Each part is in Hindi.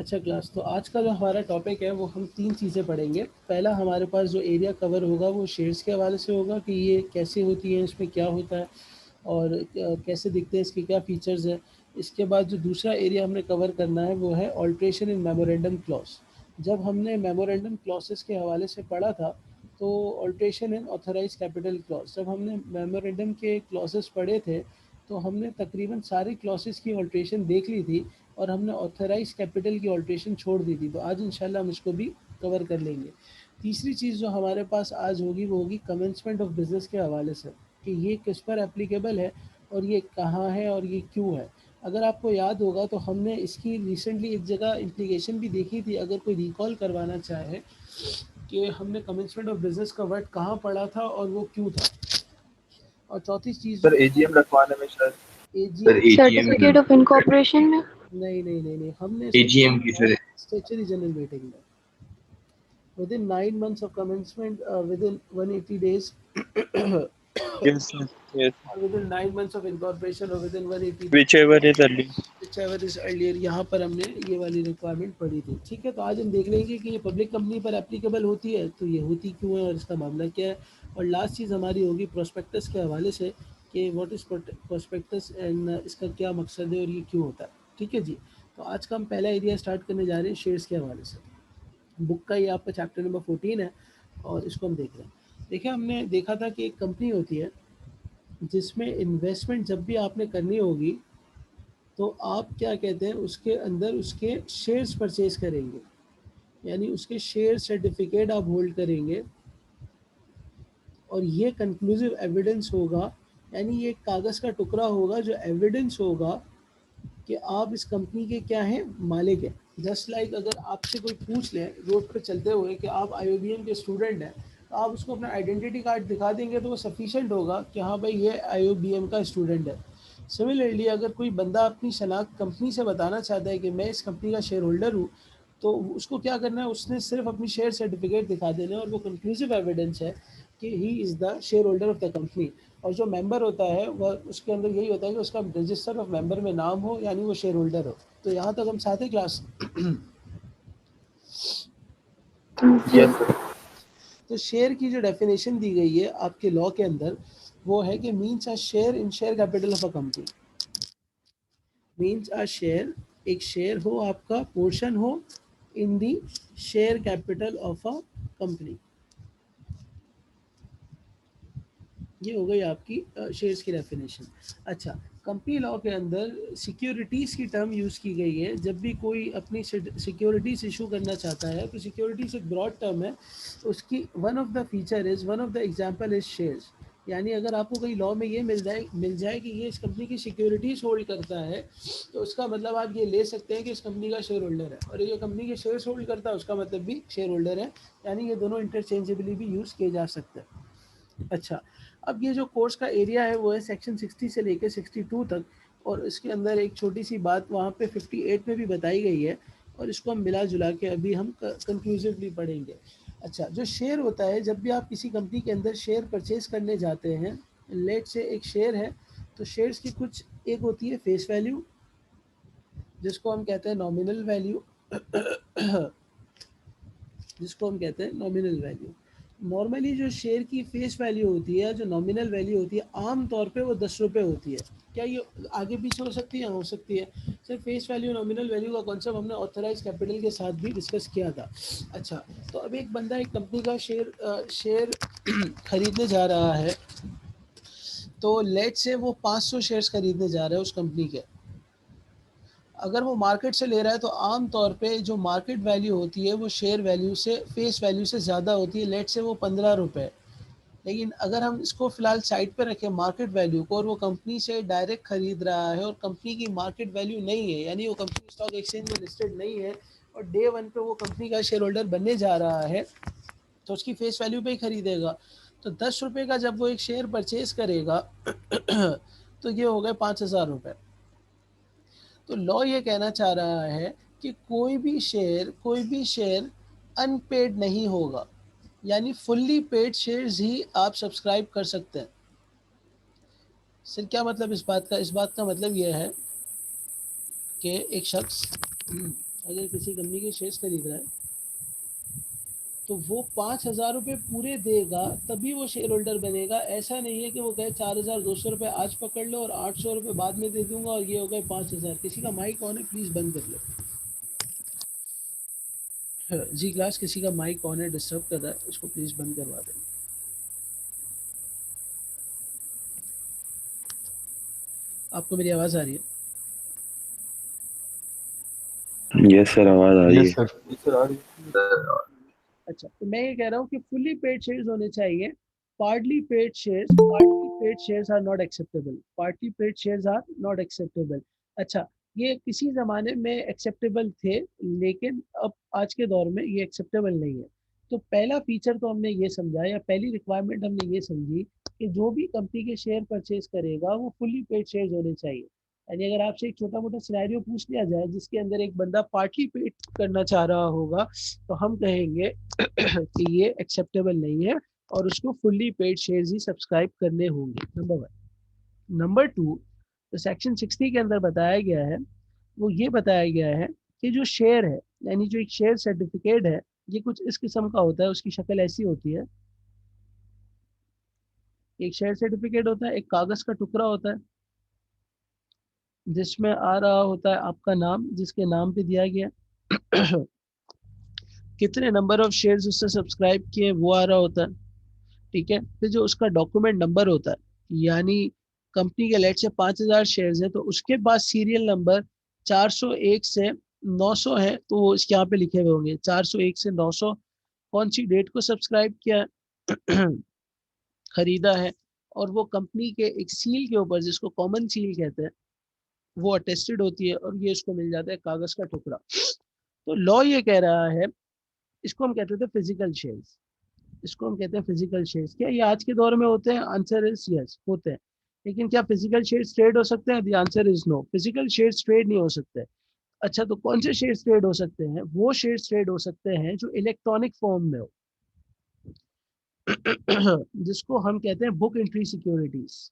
अच्छा क्लास, तो आज का जो हमारा टॉपिक है वो हम 3 चीज़ें पढ़ेंगे। पहला हमारे पास जो एरिया कवर होगा वो शेयर्स के हवाले से होगा कि ये कैसे होती है, इसमें क्या होता है और कैसे दिखते हैं, इसके क्या फ़ीचर्स हैं। इसके बाद जो दूसरा एरिया हमने कवर करना है वो है अल्टरेशन इन मेमोरेंडम क्लॉज़। जब हमने मेमोरेंडम क्लॉज़ेस के हवाले से पढ़ा था, तो alteration in authorised capital clause, जब हमने मेमोरेंडम के क्लॉज़ेस पढ़े थे, तो हमने तकरीबन सारे क्लॉसेस की अल्ट्रेशन देख ली थी और हमने ऑथराइज कैपिटल की अल्ट्रेशन छोड़ दी थी। तो आज इंशाल्लाह हम इसको भी कवर कर लेंगे। तीसरी चीज़ जो हमारे पास आज होगी वो होगी कमेंसमेंट ऑफ बिज़नेस के हवाले से, कि ये किस पर एप्लीकेबल है और ये कहाँ है और ये क्यों है। अगर आपको याद होगा तो हमने इसकी रिसेंटली एक जगह इम्प्लीकेशन भी देखी थी। अगर कोई रिकॉल करवाना चाहे कि हमने कमेंसमेंट ऑफ बिज़नेस का वर्ड कहाँ पढ़ा था और वो क्यों था। और चौथी चीज़ सर एजीएम रखवाने में शायद। एजीएम, सर्टिफिकेट ऑफ इनकॉर्पोरेशन में। नहीं, हमने इसको एजीएम की पढ़ा सर। स्टैट्यूटरी जनरल मीटिंग में। Within 9 months of commencement, within 180 days, yes sir, yes. or within 9 months of incorporation, or within 180 days, whichever is early. whichever is earlier, यहाँ पर हमने ये वाली रिक्वायरमेंट पढ़ी थी। ठीक है, तो आज हम देख लेंगे कि ये पब्लिक कंपनी पर एप्लीकेबल होती है तो ये होती क्यों है और इसका मामला क्या है। और लास्ट चीज़ हमारी होगी प्रोस्पेक्टस के हवाले से कि व्हाट इज़ प्रोस्पेक्टस एंड इसका क्या मकसद है और ये क्यों होता है। ठीक है जी, तो आज का हम पहला एरिया स्टार्ट करने जा रहे हैं शेयर्स के हवाले से। बुक का ये आपका चैप्टर नंबर 14 है और इसको हम देख रहे हैं। देखिए, हमने देखा था कि एक कंपनी होती है जिसमें इन्वेस्टमेंट जब भी आपने करनी होगी तो आप क्या कहते हैं उसके अंदर उसके शेयर्स परचेज करेंगे, यानी उसके शेयर सर्टिफिकेट आप होल्ड करेंगे और ये कंक्लूसिव एविडेंस होगा, यानी ये एक कागज़ का टुकड़ा होगा जो एविडेंस होगा कि आप इस कंपनी के क्या हैं, मालिक हैं। जस्ट लाइक अगर आपसे कोई पूछ ले रोड पे चलते हुए कि आप IOBM के स्टूडेंट हैं, तो आप उसको अपना आइडेंटिटी कार्ड दिखा देंगे तो वो सफिशेंट होगा कि हाँ भाई ये IOBM का स्टूडेंट है। सिमिलरली अगर कोई बंदा अपनी शनाख्त कंपनी से बताना चाहता है कि मैं इस कंपनी का शेयर होल्डर हूँ, तो उसको क्या करना है, उसने सिर्फ अपनी शेयर सर्टिफिकेट दिखा देना है और वो कंक्लूसिव एविडेंस है कि he is the share holder of the company. और जो मेंबर होता है वह उसके अंदर यही होता है कि उसका रजिस्टर ऑफ मेंबर में नाम हो, यानी वो शेयर होल्डर हो। तो यहाँ तक हम साथ ही क्लास। जी। Yes sir. तो शेयर की जो डेफिनेशन दी गई है आपके लॉ के अंदर वो है कि means a share in share capital of a company. Means a share, एक शेयर हो आपका, पोर्शन हो in the share capital of a company. ये हो गई आपकी शेयर्स की डेफिनेशन। अच्छा, कंपनी लॉ के अंदर सिक्योरिटीज़ की टर्म यूज़ की गई है। जब भी कोई अपनी सिक्योरिटीज़ इशू करना चाहता है तो सिक्योरिटीज़ एक ब्रॉड टर्म है, उसकी one of the feature is, one of the example is shares. यानी अगर आपको कहीं लॉ में ये मिल जाए कि ये इस कंपनी की सिक्योरिटीज़ होल्ड करता है, तो उसका मतलब आप ये ले सकते हैं कि इस कंपनी का शेयर होल्डर है, और ये कंपनी के शेयर्स होल्ड करता है उसका मतलब भी शेयर होल्डर है। यानी ये दोनों इंटरचेंजेबली भी यूज़ किए जा सकते हैं। अच्छा, अब ये जो कोर्स का एरिया है वो है सेक्शन 60 से लेकर 62 तक, और इसके अंदर एक छोटी सी बात वहाँ पे 58 में भी बताई गई है और इसको हम मिला जुला के अभी हम कंक्लूसिवली पढ़ेंगे। अच्छा, जो शेयर होता है, जब भी आप किसी कंपनी के अंदर शेयर परचेज करने जाते हैं, लेट से एक शेयर है, तो शेयर्स की कुछ एक होती है फेस वैल्यू, जिसको हम कहते हैं नॉमिनल वैल्यू, जिसको हम कहते हैं नॉमिनल वैल्यू। नॉर्मली जो शेयर की फेस वैल्यू होती है, जो नॉमिनल वैल्यू होती है, आम तौर पे वो 10 रुपये होती है। क्या ये आगे पीछे हो सकती है? हो सकती है। Sir, face value nominal value का कॉन्सेप्ट हमने ऑथराइज कैपिटल के साथ भी डिस्कस किया था। अच्छा, तो अब एक बंदा एक कंपनी का शेयर खरीदने जा रहा है, तो लेट से वो 500 शेयर्स खरीदने जा रहा है उस कंपनी के। अगर वो मार्केट से ले रहा है तो आम तौर पे जो मार्केट वैल्यू होती है वो शेयर वैल्यू से, फेस वैल्यू से ज़्यादा होती है, लेट से वो 15 रुपये। लेकिन अगर हम इसको फ़िलहाल साइड पे रखें मार्केट वैल्यू को, और वो कंपनी से डायरेक्ट ख़रीद रहा है और कंपनी की मार्केट वैल्यू नहीं है, यानी वो कंपनी स्टॉक एक्सचेंज में लिस्टेड नहीं है और डे 1 पे वो कंपनी का शेयर होल्डर बनने जा रहा है, तो उसकी फेस वैल्यू पे ही ख़रीदेगा। तो 10 रुपये का जब वो एक शेयर परचेज़ करेगा तो ये हो गए 5,000 रुपये। तो लॉ ये कहना चाह रहा है कि कोई भी शेयर अनपेड नहीं होगा, यानी फुल्ली पेड शेयर्स ही आप सब्सक्राइब कर सकते हैं। सर, क्या मतलब इस बात का? इस बात का मतलब यह है कि एक शख्स अगर किसी कंपनी के शेयर्स खरीद रहा है तो वो 5,000 रुपये पूरे देगा तभी वो शेयर होल्डर बनेगा। ऐसा नहीं है कि वो कहे 4,200 रुपये आज पकड़ लो और 800 रुपये बाद में दे दूंगा और ये हो गए 5,000। किसी का माइक ऑन है, प्लीज़ बंद कर लो। जी क्लास, किसी का माइक ऑन है, डिस्टर्ब कर रहा है, उसको प्लीज़ बंद करवा दें। आपको मेरी आवाज़ आ रही है? यस सर, आवाज आ रही यस है। सर। अच्छा, तो मैं ये कह रहा हूँ कि फुल्ली पेड शेयर्स होने चाहिए। Partly paid shares are not acceptable. Partly paid shares are not acceptable. अच्छा, ये किसी ज़माने में एक्सेप्टेबल थे, लेकिन अब आज के दौर में ये एक्सेप्टेबल नहीं है। तो पहला फीचर तो हमने ये समझा, या पहली रिक्वायरमेंट हमने ये समझी कि जो भी कंपनी के शेयर परचेज करेगा वो फुल्ली पेड शेयर्स होने चाहिए। यानी अगर आपसे एक छोटा मोटा सिनेरियो पूछ लिया जाए जिसके अंदर एक बंदा पार्टली पेड करना चाह रहा होगा, तो हम कहेंगे कि ये एक्सेप्टेबल नहीं है और उसको फुल्ली पेड शेयर्स ही सब्सक्राइब करने होंगे। नंबर 1। नंबर 2, तो सेक्शन 60 के अंदर बताया गया है, वो ये बताया गया है कि जो शेयर है, यानी जो एक शेयर सर्टिफिकेट है, ये कुछ इस किस्म का होता है। उसकी शक्ल ऐसी होती है, एक शेयर सर्टिफिकेट होता है, एक कागज का टुकड़ा होता है जिसमें आ रहा होता है आपका नाम, जिसके नाम पे दिया गया कितने नंबर ऑफ शेयर्स उससे सब्सक्राइब किए वो आ रहा होता है। ठीक है, फिर जो उसका डॉक्यूमेंट नंबर होता है, यानी कंपनी के लेट से 5,000 शेयर्स है तो उसके बाद सीरियल नंबर 401 से 900 है, तो वो इसके यहाँ पे लिखे हुए होंगे 401 से 900 कौन सी डेट को सब्सक्राइब किया है खरीदा है, और वो कंपनी के एक सील के ऊपर, जिसको कॉमन सील कहते हैं, वो अटेस्टेड होती है और ये उसको मिल जाता है कागज का टुकड़ा। तो लॉ ये कह रहा है, इसको हम कहते थे फिजिकल शेयर्स, इसको हम कहते हैं फिजिकल शेयर्स। क्या ये आज के दौर में होते हैं? आंसर इज यस, होते हैं। लेकिन क्या फिजिकल शेयर्स ट्रेड हो सकते हैं? The answer is no, physical shares trade नहीं हो सकते। अच्छा, तो कौन से शेयर्स ट्रेड हो सकते हैं? वो शेयर्स ट्रेड हो सकते हैं जो इलेक्ट्रॉनिक फॉर्म में हो जिसको हम कहते हैं बुक एंट्री सिक्योरिटीज।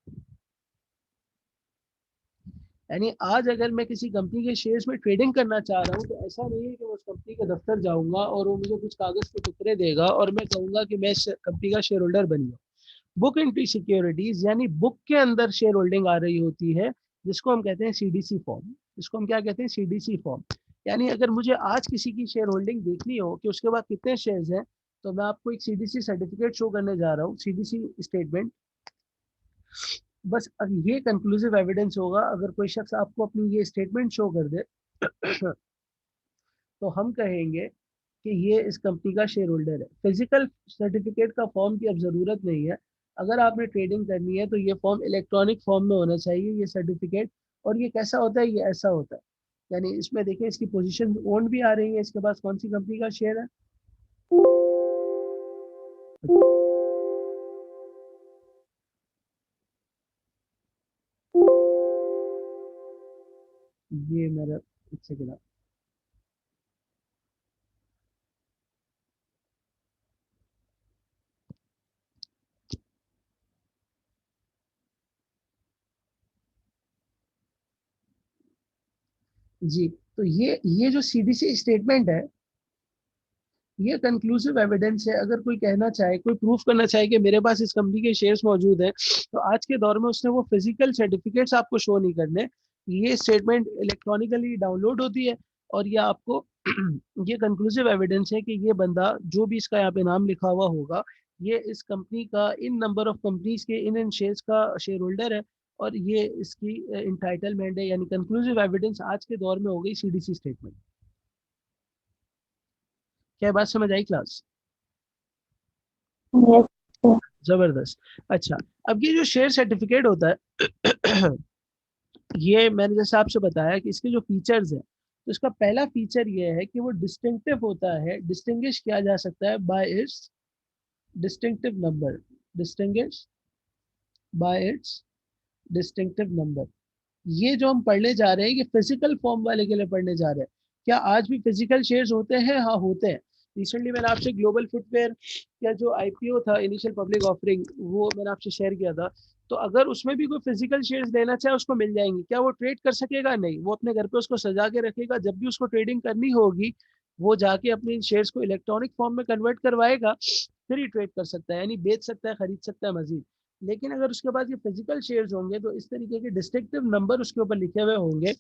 यानी आज अगर मैं किसी कंपनी के शेयर्स में ट्रेडिंग करना चाह रहा हूँ, तो ऐसा नहीं है कि मैं उस कंपनी के दफ्तर जाऊंगा और वो मुझे कुछ कागज के टुकड़े देगा और मैं कहूंगा कि मैं कंपनी का शेयर होल्डर बन गया। बुक एंट्री सिक्योरिटीज यानी बुक के अंदर शेयर होल्डिंग आ रही होती है, जिसको हम कहते हैं सीडीसी फॉर्म। इसको हम क्या कहते हैं? CDC form. यानी अगर मुझे आज किसी की शेयर होल्डिंग देखनी हो कि उसके बाद कितने शेयर्स हैं, तो मैं आपको एक सीडीसी सर्टिफिकेट शो करने जा रहा हूँ, सीडीसी स्टेटमेंट। बस ये कंक्लूसिव एविडेंस होगा। अगर कोई शख्स आपको अपनी ये स्टेटमेंट शो कर दे तो हम कहेंगे कि ये इस कंपनी का शेयर होल्डर है। फिजिकल सर्टिफिकेट का फॉर्म की अब ज़रूरत नहीं है। अगर आपने ट्रेडिंग करनी है तो ये फॉर्म इलेक्ट्रॉनिक फॉर्म में होना चाहिए, ये सर्टिफिकेट। और ये कैसा होता है? ये ऐसा होता है, यानी इसमें देखिए इसकी पोजीशन ओन भी आ रही है, इसके पास कौन सी कंपनी का शेयर है। ये मेरा, एक सेकेंड, जी। तो ये जो सीडीसी स्टेटमेंट है, ये कंक्लूसिव एविडेंस है। अगर कोई कहना चाहे, कोई प्रूफ करना चाहे कि मेरे पास इस कंपनी के शेयर्स मौजूद हैं, तो आज के दौर में उसने वो फिजिकल सर्टिफिकेट्स आपको शो नहीं करने, ये स्टेटमेंट इलेक्ट्रॉनिकली डाउनलोड होती है और ये आपको ये कंक्लूसिव एविडेंस है कि ये बंदा, जो भी इसका यहाँ पे नाम लिखा हुआ होगा, ये इस कंपनी का, इन नंबर ऑफ कंपनीज के इन शेयर्स का शेयर होल्डर है और ये इसकी इंटाइटलमेंट है। यानी कंक्लूसिव एविडेंस आज के दौर में हो गई सीडीसी स्टेटमेंट। क्या बात समझ आई क्लास? Yes, sir. जबरदस्त। अच्छा, अब ये जो शेयर सर्टिफिकेट होता है ये मैंने जैसे आपसे बताया कि इसके जो फीचर्स हैं, तो इसका पहला फीचर ये है कि वो डिस्टिंक्टिव होता है, डिस्टिंग्विश किया जा सकता है bye it's distinctive number, distinguish bye it's distinctive number. ये जो हम पढ़ने जा रहे हैं, ये फिजिकल फॉर्म वाले के लिए पढ़ने जा रहे हैं। क्या आज भी फिजिकल शेयर्स होते हैं? हाँ, होते हैं। रिसेंटली मैंने आपसे ग्लोबल फुटवेयर या जो आईपीओ था, इनिशियल पब्लिक ऑफरिंग, वो मैंने आपसे शेयर किया था तो अगर उसमें भी कोई फिजिकल शेयर्स लेना चाहे उसको मिल जाएंगी। क्या वो ट्रेड कर सकेगा? नहीं, वो अपने घर पे उसको सजा के रखेगा, जब भी उसको ट्रेडिंग करनी होगी वो जाके अपने इन शेयर्स को इलेक्ट्रॉनिक फॉर्म में कन्वर्ट करवाएगा, फिर ही ट्रेड कर सकता है, यानी बेच सकता है, खरीद सकता है मजीद। लेकिन अगर उसके पास ये फिजिकल शेयर्स होंगे तो इस तरीके के डिस्टिंक्टिव नंबर उसके ऊपर लिखे हुए होंगे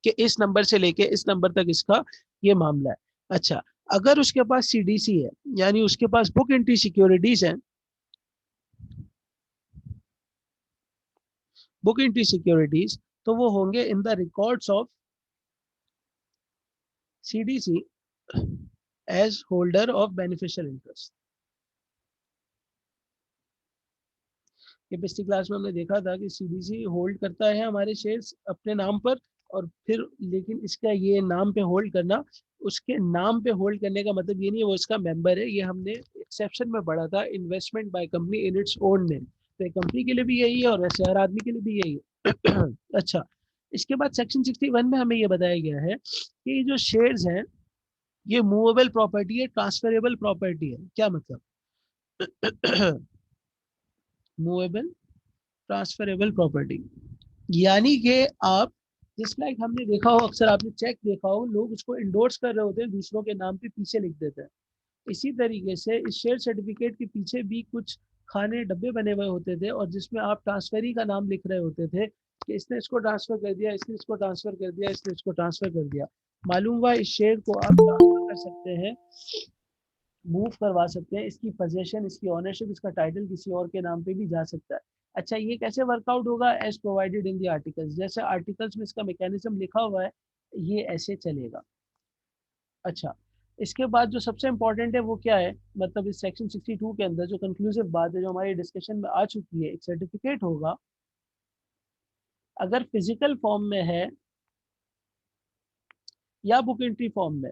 कि इस नंबर से लेके इस नंबर तक इसका ये मामला है। अच्छा, अगर उसके पास सीडीसी है, यानी उसके पास बुक एंट्री सिक्योरिटीज है, बुक एंट्री सिक्योरिटीज, तो वो होंगे in the records of CDC as holder of beneficial interest. ये पिछली क्लास में हमने देखा था कि सीडीसी होल्ड करता है हमारे शेयर्स अपने नाम पर, और फिर लेकिन इसका ये नाम पे होल्ड करना, उसके नाम पे होल्ड करने का मतलब ये नहीं है वो इसका मेंबर है। ये हमने एक्सेप्शन में पढ़ा था, investment by company in its own name. तो कंपनी के लिए भी यही है और वैसे हर आदमी के लिए भी यही है। अच्छा, इसके बाद सेक्शन 61 में हमें ये बताया गया है कि जो शेयर्स हैं ये मूवेबल प्रॉपर्टी है, ट्रांसफरेबल प्रॉपर्टी है। क्या मतलब? मूवेबल ट्रांसफरेबल प्रॉपर्टी, यानी कि आप, जिस लाइक हमने देखा हो, अक्सर आपने चेक देखा हो, लोग उसको इंडोर्स कर रहे होते हैं, दूसरों के नाम पे पीछे लिख देते हैं। इसी तरीके से इस शेयर सर्टिफिकेट के पीछे भी कुछ खाने डब्बे बने हुए होते थे, और जिसमें आप ट्रांसफरी का नाम लिख रहे होते थे कि इसने इसको ट्रांसफर कर दिया, इसने इसको ट्रांसफर कर दिया, इसने इसको ट्रांसफर कर दिया। मालूम हुआ इस शेयर को आप ट्रांसफर कर सकते हैं, मूव करवा सकते हैं, इसकी पोजीशन, इसकी ओनरशिप, इसका टाइटल किसी और के नाम पे भी जा सकता है। अच्छा, ये कैसे वर्कआउट होगा? As provided in the articles, जैसे आर्टिकल्स में इसका मैकेनिज्म लिखा हुआ है, ये ऐसे चलेगा। अच्छा, इसके बाद जो सबसे इंपॉर्टेंट है वो क्या है, मतलब इस सेक्शन 62 के अंदर जो कंक्लूसिव बात है जो हमारी डिस्कशन में आ चुकी है, एक सर्टिफिकेट होगा, अगर फिजिकल फॉर्म में है या बुक एंट्री फॉर्म में।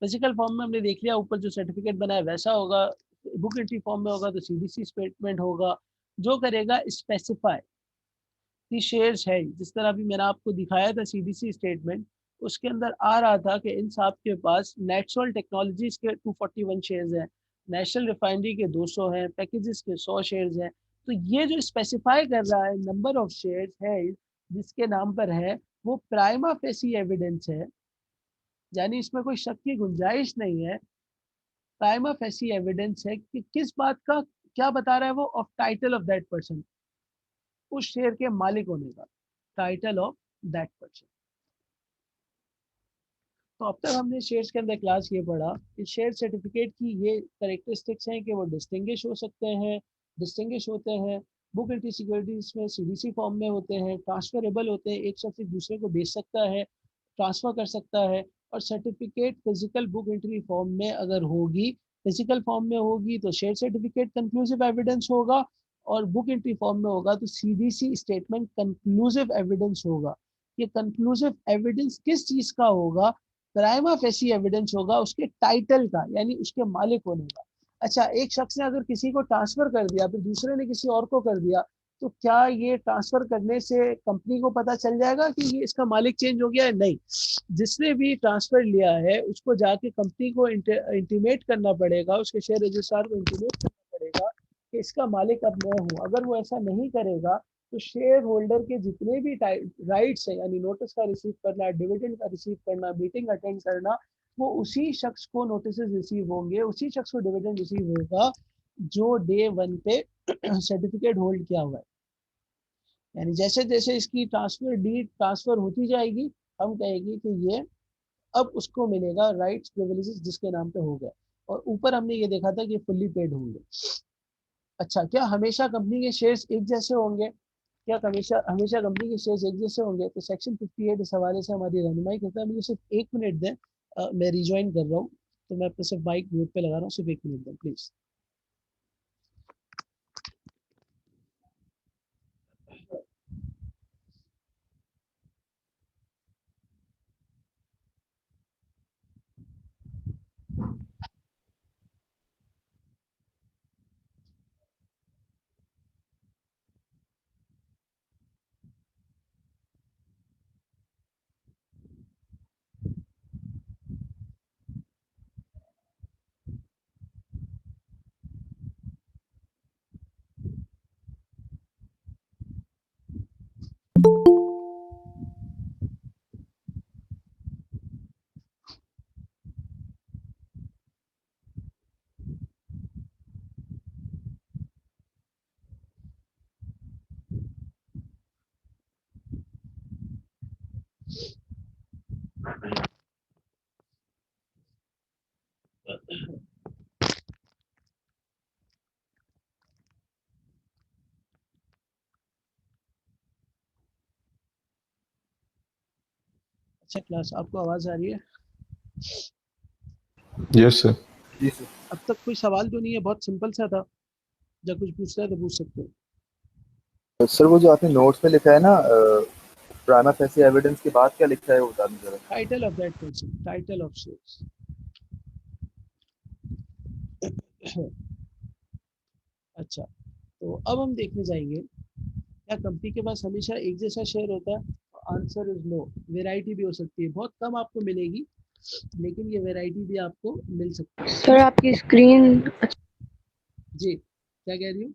फिजिकल फॉर्म में हमने देख लिया, ऊपर जो सर्टिफिकेट बना है वैसा होगा, बुक एंट्री फॉर्म में होगा तो सीडीसी स्टेटमेंट होगा। जो करेगा स्पेसिफाई कि शेयर्स है, जिस तरह अभी मैंने आपको दिखाया था सीडीसी स्टेटमेंट, उसके अंदर आ रहा था कि इन साहब के पास नेचुरल टेक्नोलॉजीज के 241 शेयर्स हैं, नेशनल रिफाइनरी के 200 हैं, पैकेजेस के 100 शेयर्स हैं। तो ये जो स्पेसिफाई कर रहा है नंबर ऑफ शेयर्स है जिसके नाम पर है, वो प्राइमा फेसी एविडेंस है, यानी इसमें कोई शक की गुंजाइश नहीं है। प्राइमा फेसी एविडेंस है कि किस बात का, क्या बता रहा है वो, of title of that person, उस शेयर के मालिक होने का, टाइटल ऑफ दैट पर्सन। तो अब तक हमने शेयर्स के अंदर क्लास ये पढ़ा कि शेयर सर्टिफिकेट की ये करेक्टरिस्टिक्स हैं कि वो डिस्टिंग्विश हो सकते हैं, डिस्टिंग्विश होते हैं, बुक एंट्री सिक्योरिटीज में सीडीसी फॉर्म में होते हैं, ट्रांसफरेबल होते हैं, एक शख्स एक दूसरे को बेच सकता है, ट्रांसफर कर सकता है। और certificate physical book entry form में अगर होगी, फिजिकल फॉर्म में होगी तो शेयर सर्टिफिकेट कंक्लूसिव एविडेंस होगा, और बुक एंट्री फॉर्म में होगा तो सीडीसी स्टेटमेंट कंक्लूसिव एविडेंस होगा। ये कंक्लूसिव एविडेंस किस चीज का होगा? प्राइमा फेसी एविडेंस होगा उसके टाइटल का, यानी उसके मालिक होने का। अच्छा, एक शख्स ने अगर किसी को ट्रांसफर कर दिया, फिर दूसरे ने किसी और को कर दिया, तो क्या ये ट्रांसफर करने से कंपनी को पता चल जाएगा कि ये इसका मालिक चेंज हो गया है? नहीं, जिसने भी ट्रांसफर लिया है उसको जाके कंपनी को इंटीमेट करना पड़ेगा, उसके शेयर रजिस्ट्रार को इंटीमेट करना पड़ेगा कि इसका मालिक अब मैं हूँ। अगर वो ऐसा नहीं करेगा तो शेयर होल्डर के जितने भी राइट्स है, यानी नोटिस का रिसीव करना, डिविडेंड का रिसीव करना, मीटिंग अटेंड करना, वो उसी शख्स को नोटिस रिसीव होंगे, उसी शख्स को डिविडेंड रिसीव होगा जो डे वन पे सर्टिफिकेट होल्ड किया हुआ है। यानी जैसे जैसे इसकी ट्रांसफर डीड ट्रांसफर होती जाएगी, हम कहेंगे कि ये अब उसको मिलेगा राइट्स प्रिविलेजेस जिसके नाम पे हो गए। और ऊपर हमने ये देखा था कि फुल्ली पेड होंगे। अच्छा, क्या हमेशा कंपनी के शेयर्स एक जैसे होंगे? क्या हमेशा हमेशा कंपनी के शेयर्स एक जैसे होंगे? तो सेक्शन 58 इस हवाले से हमारी रहनुमाई करता है। मुझे सिर्फ एक मिनट दें, मैं रिज्वाइन कर रहा हूँ, तो मैं अपने सिर्फ माइक म्यूट पे लगा रहा हूँ, सिर्फ एक मिनट दें प्लीज। अच्छा क्लास, आपको आवाज आ रही है? Yes sir. जी सर। अब तक कोई सवाल तो नहीं है? बहुत सिंपल सा था। जब कुछ पूछना है तो पूछ सकते हो। सर वो जो आपने नोट्स में लिखा है ना, प्राइमा फेसी एविडेंस के बाद क्या लिखा है वो बता दीजिए जरा। Title of that question, title of source. अच्छा, तो अब हम देखने जाएंगे क्या कंपनी के पास हमेशा एक जैसा शेयर होता है? Answer is no. वैरायटी भी हो सकती है, बहुत कम आपको मिलेगी, लेकिन ये वैरायटी भी आपको मिल सकती है। सर आपकी स्क्रीन जी, क्या कह रही हूँ?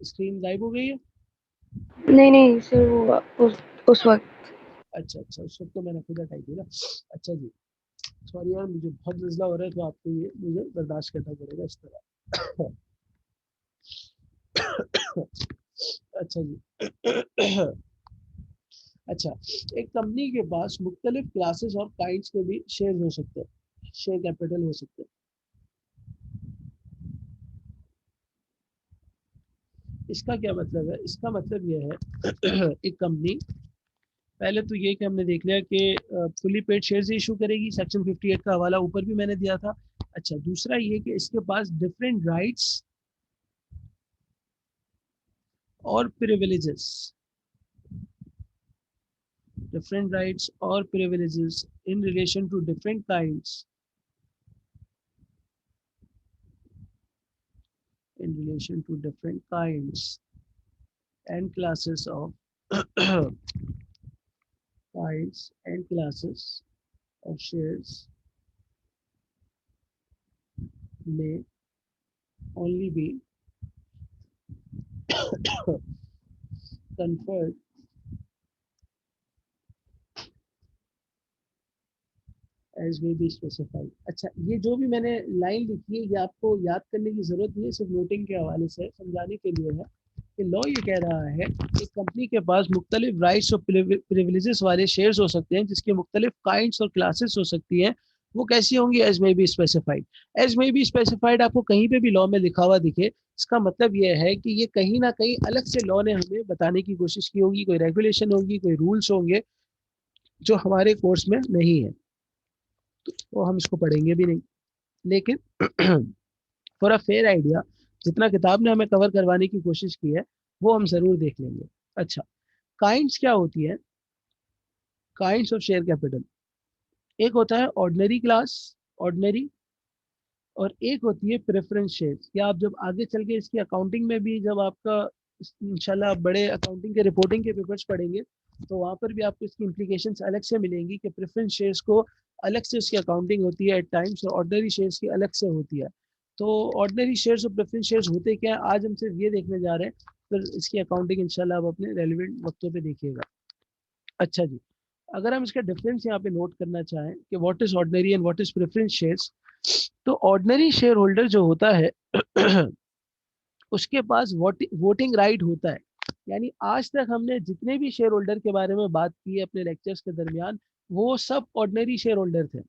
स्क्रीन गायब हो गई है? नहीं सर, वो उस वक्त। अच्छा अच्छा, उस वक्त तो मैंने खुद हटाई थी ना। अच्छा जी, सॉरी यार, मुझे बहुत नजला हो रहा है, तो आपको ये मुझे बर्दाश्त करना पड़ेगा इस तरह। अच्छा जी। अच्छा, एक कंपनी के पास मुख्तलिफ क्लासेस और काइंड्स के भी शेयर हो सकते हैं, शेयर कैपिटल हो सकते हैं। इसका क्या मतलब है? इसका मतलब यह है एक कंपनी, पहले तो ये कि हमने देख लिया कि फुली पेड शेयर्स इशू करेगी, सेक्शन 58 का हवाला ऊपर भी मैंने दिया था। अच्छा, दूसरा ये कि इसके पास डिफरेंट राइट्स और privileges, different rights or privileges in relation to different kinds, in relation to different kinds and classes of kinds and classes of shares may only be conferred as may be specified। अच्छा, ये जो भी मैंने लाइन लिखी है ये आपको याद करने की जरूरत नहीं है, सिर्फ नोटिंग के हवाले से समझाने के लिए है कि लॉ ये कह रहा है कि कंपनी के पास मुख्तलिफ राइट्स और प्रिविलेजेस वाले शेयर्स हो सकते हैं, जिसके मुख्तलिफ काइंड्स और क्लासेस हो सकती हैं। वो कैसी होंगी? As may be specified. As may be specified आपको कहीं पे भी लॉ में लिखा हुआ दिखे, इसका मतलब यह है कि ये कहीं ना कहीं अलग से लॉ ने हमें बताने की कोशिश की होगी, कोई रेगुलेशन होगी, कोई रूल्स होंगे जो हमारे कोर्स में नहीं है, तो हम इसको पढ़ेंगे भी नहीं। लेकिन फॉर अ फेयर आइडिया, जितना किताब ने हमें कवर करवाने की कोशिश की है वो हम जरूर देख लेंगे। अच्छा, काइंड्स क्या होती है? काइंड्स ऑफ शेयर कैपिटल, एक होता है ऑर्डिनरी क्लास, ऑर्डिनरी, और एक होती है प्रेफरेंस शेयर्स। या आप जब आगे चल के इसकी अकाउंटिंग में भी, जब आपका इंशाल्लाह आप बड़े अकाउंटिंग के रिपोर्टिंग के पेपर्स पढ़ेंगे, तो वहाँ पर भी आपको इसकी इम्प्लीकेशंस अलग से मिलेंगी कि प्रेफरेंस शेयर्स को अलग से उसकी अकाउंटिंग होती है एट टाइम्स, और ऑर्डिनरी शेयर्स की अलग से होती है। तो ऑर्डिनरी शेयर्स और प्रेफरेंस शेयर्स होते क्या है, आज हम सिर्फ ये देखने जा रहे हैं, फिर इसकी अकाउंटिंग इंशाल्लाह आप अपने रेलिवेंट वक्तों पे देखिएगा। अच्छा जी, अगर हम इसका डिफरेंस यहाँ पे नोट करना चाहें कि what is ordinary and what is preference shares, तो ऑर्डिनरी शेयर होल्डर जो होता है उसके पास वोटिंग राइट होता है। यानी आज तक हमने जितने भी शेयर होल्डर के बारे में बात की है अपने लेक्चर्स के दरमियान, वो सब ऑर्डिनरी शेयर होल्डर थे।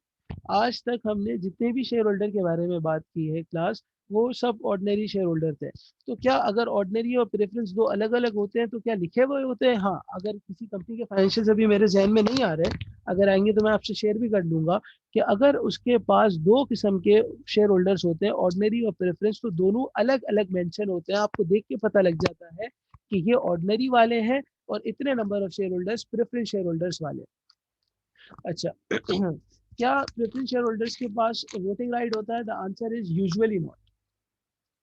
आज तक हमने जितने भी शेयर होल्डर के बारे में बात की है क्लास, वो सब ऑर्डिनरी शेयर होल्डर थे। तो क्या अगर ऑर्डिनरी और प्रेफरेंस दो अलग अलग होते हैं तो क्या लिखे हुए होते हैं? हाँ, अगर किसी कंपनी के फाइनेंशियल अभी मेरे जहन में नहीं आ रहे, अगर आएंगे तो मैं आपसे शेयर भी कर लूंगा कि अगर उसके पास दो किस्म के शेयर होल्डर्स होते हैं, ऑर्डिनरी और प्रेफरेंस, तो दोनों अलग अलग मेंशन होते हैं। आपको देख के पता लग जाता है कि ये ऑर्डिनरी वाले हैं और इतने number of share holders preference share holders वाले। अच्छा, क्या प्रेफरेंस शेयर होल्डर्स के पास वोटिंग राइट होता है? The answer is usually not.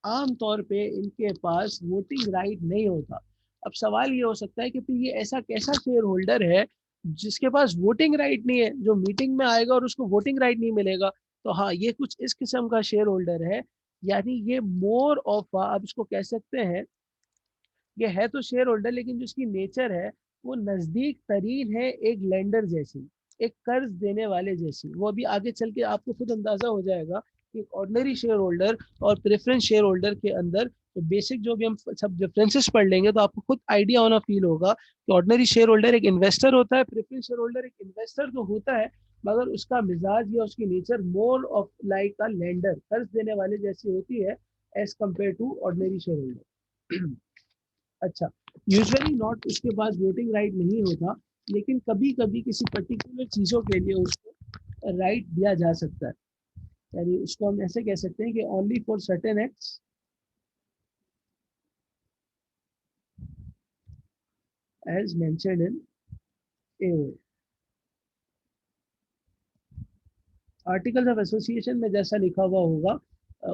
आमतौर पे इनके पास वोटिंग राइट नहीं होता। अब सवाल ये हो सकता है कि फिर ये ऐसा कैसा शेयर होल्डर है जिसके पास वोटिंग राइट नहीं है, जो मीटिंग में आएगा और उसको वोटिंग राइट नहीं मिलेगा? तो हाँ, ये कुछ इस किस्म का शेयर होल्डर है। यानी ये मोर ऑफ, अब इसको कह सकते हैं, ये है तो शेयर होल्डर, लेकिन जो इसकी नेचर है वो नजदीक तरीन है एक लेंडर जैसी, एक कर्ज देने वाले जैसी। वो अभी आगे चल के आपको खुद अंदाजा हो जाएगा कि ऑर्डिनरी शेयर होल्डर और प्रेफरेंस शेयर होल्डर के अंदर तो बेसिक जो भी हम सब डिफरेंसेस पढ़ लेंगे तो आपको खुद आइडिया होना फील होगा कि ऑर्डिनरी शेयर होल्डर एक इन्वेस्टर होता है, प्रेफरेंस शेयर होल्डर एक इन्वेस्टर तो होता है, मगर उसका मिजाज या उसकी nature more of like a lender, कर्ज देने वाले जैसी होती है as compare to ordinary share holder. अच्छा, यूजुअली नॉट उसके पास वोटिंग राइट नहीं होता, लेकिन कभी कभी किसी पर्टिकुलर चीज़ों के लिए उसको राइट दिया जा सकता है। यानी उसको हम ऐसे कह सकते हैं कि only for certain acts as mentioned in AOA, articles of association में जैसा लिखा हुआ होगा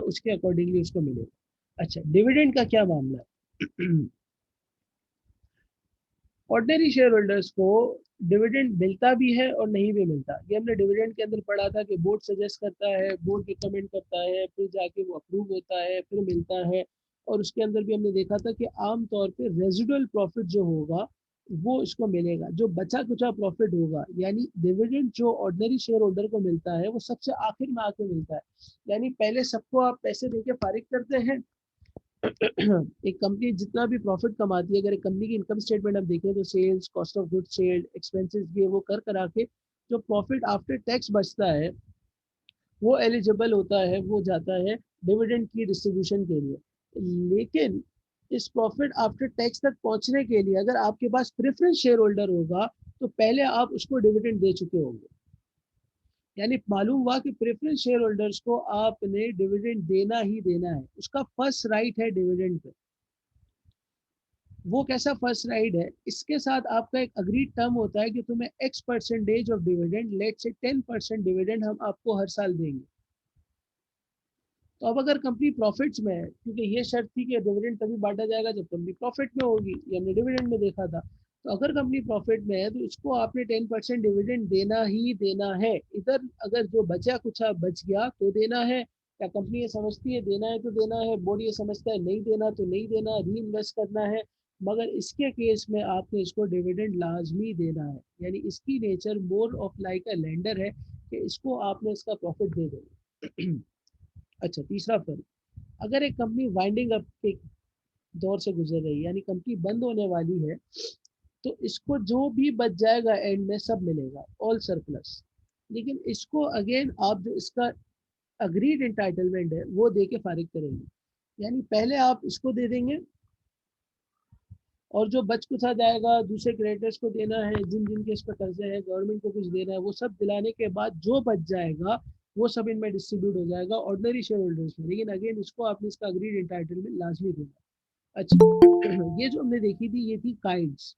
उसके अकॉर्डिंगली उसको मिलेगा। अच्छा, डिविडेंड का क्या मामला है? ऑर्डिनरी शेयर होल्डर्स को डिविडेंड मिलता भी है और नहीं भी मिलता। ये हमने डिविडेंड के अंदर पढ़ा था कि बोर्ड सजेस्ट करता है, बोर्ड रिकमेंड करता है, फिर जाके वो अप्रूव होता है, फिर मिलता है। और उसके अंदर भी हमने देखा था कि आमतौर पे रेजिडुअल प्रॉफिट जो होगा वो इसको मिलेगा, जो बचा कुचा प्रॉफिट होगा, यानी डिविडेंड जो ऑर्डिनरी शेयर होल्डर को मिलता है वो सबसे आखिर में आके मिलता है। यानी पहले सबको आप पैसे देके फारिग करते हैं। एक कंपनी जितना भी प्रॉफिट कमाती है, अगर एक कंपनी की इनकम स्टेटमेंट हम देखें तो sales, cost of goods sold, expenses ये वो कर करा के जो प्रॉफिट आफ्टर टैक्स बचता है वो एलिजिबल होता है, वो जाता है डिविडेंड की डिस्ट्रीब्यूशन के लिए। लेकिन इस प्रॉफिट आफ्टर टैक्स तक पहुंचने के लिए अगर आपके पास प्रेफरेंस शेयर होल्डर होगा तो पहले आप उसको डिविडेंड दे चुके होंगे। यानी मालूम हुआ कि प्रेफरेंस शेयर होल्डर्स को आपने डिविडेंड देना ही देना है, उसका फर्स्ट राइट है डिविडेंड पे। वो कैसा फर्स्ट राइट है? इसके साथ आपका एक अग्रीड टर्म होता है कि तुम्हें X percentage of dividend, let से 10% डिविडेंड हम आपको हर साल देंगे। तो अब अगर कंपनी प्रॉफिट्स में है, क्योंकि ये शर्त थी कि डिविडेंड तभी बांटा जाएगा जब कंपनी प्रॉफिट में होगी, ये हमने डिविडेंड में देखा था। तो अगर कंपनी प्रॉफिट में है तो इसको आपने 10% डिविडेंड देना ही देना है। इधर अगर जो बचा कुछ बच गया तो देना है, या कंपनी ये समझती है देना है तो देना है, बोर्ड ये समझता है नहीं देना तो नहीं देना, री इन्वेस्ट करना है, मगर इसके केस में आपने इसको डिविडेंड लाजमी देना है। यानी इसकी nature more of like a lender है कि इसको आपने इसका प्रॉफिट दे देना। अच्छा, तीसरा फर्क, अगर एक कंपनी वाइंडिंग अप के दौर से गुजर रही है, यानी कंपनी बंद होने वाली है, तो इसको जो भी बच जाएगा एंड में सब मिलेगा, ऑल सरप्लस। लेकिन इसको अगेन आप जो इसका अग्रीड एंटाइटलमेंट है वो दे के फारिग करेंगे। यानी पहले आप इसको दे देंगे और जो बच कुछ आ जाएगा दूसरे क्रेडिटर्स को देना है, जिन जिन के इस पर कर्जे है, गवर्नमेंट को कुछ देना है, वो सब दिलाने के बाद जो बच जाएगा वो सब इनमें डिस्ट्रीब्यूट हो जाएगा ऑर्डिनरी शेयर होल्डर्स में। लेकिन अगेन इसको आपने इसका अग्रीड एंटाइटलमेंट लाजमी देना। अच्छा, ये जो हमने देखी थी ये थी काइंड्स।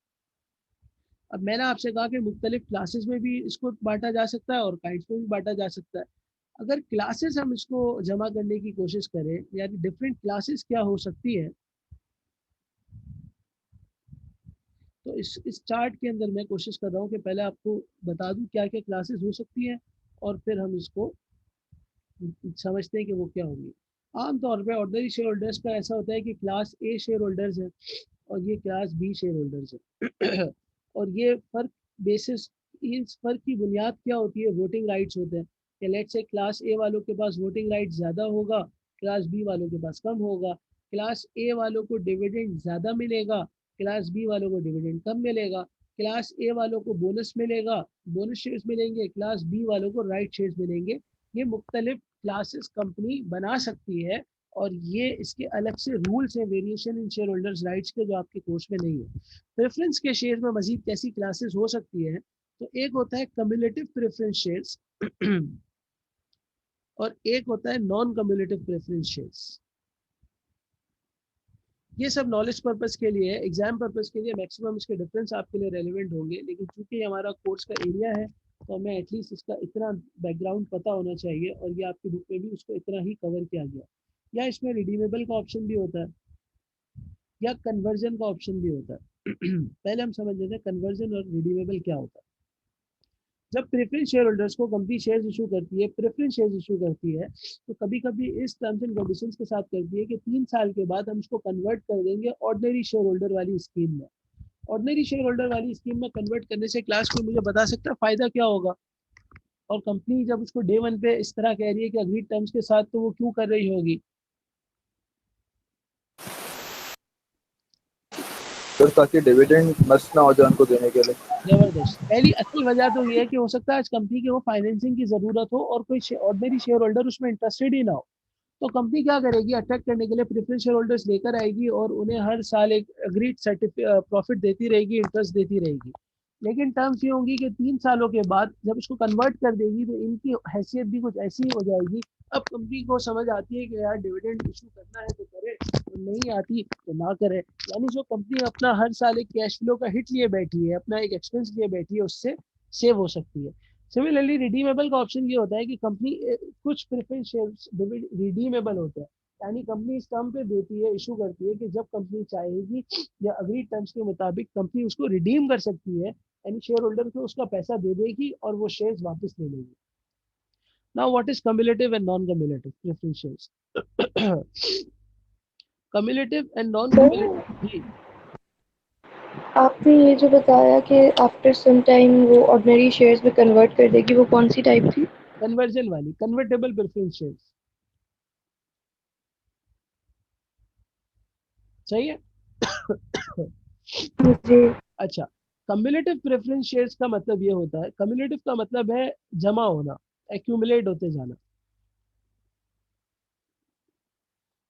अब मैंने आपसे कहा कि मुख्तलिफ क्लासेस में भी इसको बांटा जा सकता है और काइंड्स में भी बांटा जा सकता है। अगर क्लासेस हम इसको जमा करने की कोशिश करें, यानी डिफरेंट क्लासेस क्या हो सकती है, तो इस चार्ट के अंदर मैं कोशिश कर रहा हूँ कि पहले आपको बता दूं क्या क्या क्लासेस हो सकती हैं और फिर हम इसको समझते हैं कि वो क्या होंगी। आमतौर पे ऑर्डिनरी शेयर होल्डर्स का ऐसा होता है कि क्लास ए शेयर होल्डर्स है और ये क्लास बी शेयर होल्डर्स है। और ये फर्क बेसिस, इस फर्क की बुनियाद क्या होती है? वोटिंग राइट्स होते हैं कि लेट से क्लास ए वालों के पास वोटिंग राइट ज़्यादा होगा, क्लास बी वालों के पास कम होगा। क्लास ए वालों को डिविडेंड ज़्यादा मिलेगा, क्लास बी वालों को डिविडेंड कम मिलेगा। क्लास ए वालों को बोनस मिलेगा, बोनस शेयर्स मिलेंगे, क्लास बी वालों को राइट शेयर्स मिलेंगे। ये मुख्तलिफ क्लासेस कंपनी बना सकती है और ये इसके अलग से रूल्स हैं, variation in share holders rights के, जो आपके कोर्स में नहीं है। प्रेफरेंस के शेयर में मजीद कैसी क्लासेस हो सकती है? तो एक होता है कम्युलेटिव प्रेफरेंस शेयर्स और एक होता है नॉन कम्युलेटिव प्रेफरेंस शेयर्स। ये सब नॉलेज पर्पस के लिए, एग्जाम पर्पस के लिए मैक्सिमम इसके डिफरेंस आपके लिए रेलिवेंट होंगे, लेकिन चूंकि हमारा कोर्स का एरिया है तो हमें एटलीस्ट इसका इतना बैकग्राउंड पता होना चाहिए, और ये आपकी बुक में भी उसको इतना ही कवर किया गया। या इसमें रिडीमेबल का ऑप्शन भी होता है या कन्वर्जन का ऑप्शन भी होता है। पहले हम समझ लेते हैं कन्वर्जन और रिडीमेबल क्या होता है। जब प्रेफरेंस शेयर होल्डर्स को कंपनी शेयर्स इशू करती है, प्रेफरेंस शेयर्स इशू करती है, तो कभी कभी इस टर्म्स एंड कंडीशंस के साथ करती है कि 3 साल के बाद हम इसको कन्वर्ट कर देंगे ऑर्डिनरी शेयर होल्डर वाली स्कीम में। ऑर्डिनरी शेयर होल्डर वाली स्कीम में कन्वर्ट करने से क्लास को मुझे बता सकता है फायदा क्या होगा? और कंपनी जब उसको डे 1 पे इस तरह कह रही है कि अग्रीड टर्म्स के साथ, तो वो क्यों कर रही होगी? शेयर ताकि डिविडेंड मस्त ना हो जाए उनको देने के लिए। जबरदस्त। पहली असल वजह तो ये है कि हो सकता है आज कंपनी के वो फाइनेंसिंग की जरूरत हो और कोई ऑर्डिनरी शेयर होल्डर उसमें इंटरेस्टेड ही ना हो। तो कंपनी क्या करेगी, अट्रैक्ट करने के लिए प्रेफरेंस शेयर होल्डर्स लेकर आएगी और उन्हें हर साल एक अग्रीड प्रॉफिट देती रहेगी, इंटरेस्ट देती रहेगी। लेकिन टर्म्स ये होंगी कि 3 सालों के बाद जब इसको कन्वर्ट कर देगी तो इनकी हैसियत भी कुछ ऐसी हो जाएगी। अब कंपनी को समझ आती है कि यार डिविडेंड इशू करना है तो करे, तो नहीं आती तो ना करे। यानी जो कंपनी अपना हर साल एक कैश फ्लो का हिट लिए बैठी है, अपना एक एक्सपेंस लिए बैठी है, उससे सेव हो सकती है। सिमिलरली रिडीमेबल का ऑप्शन ये होता है कि कंपनी कुछ प्रेफरेंस शेयर्स रिडीमेबल होते हैं। यानी कंपनी इस टर्म पे देती है, इशू करती है कि जब कंपनी चाहेगी या अग्री टर्म्स के मुताबिक कंपनी उसको रिडीम कर सकती है, यानी शेयर होल्डर को उसका पैसा दे देगी और वो शेयर्स वापस ले लेगी। Now what is cumulative and non cumulative preference shares? Cumulative and non sir, cumulative जी। आपने ये जो बताया कि आफ्टर सम टाइम वो ऑर्डिनरी शेयर्स में कन्वर्ट कर देगी, वो कौन सी टाइप थी? कन्वर्जन वाली, कन्वर्टेबल प्रेफरेंस शेयर्स। सही है। जी। अच्छा, कम्युलेटिव प्रेफरेंस शेयर्स का मतलब ये होता है, कम्युलेटिव का मतलब है जमा होना, एक्यूमुलेट होते जाना।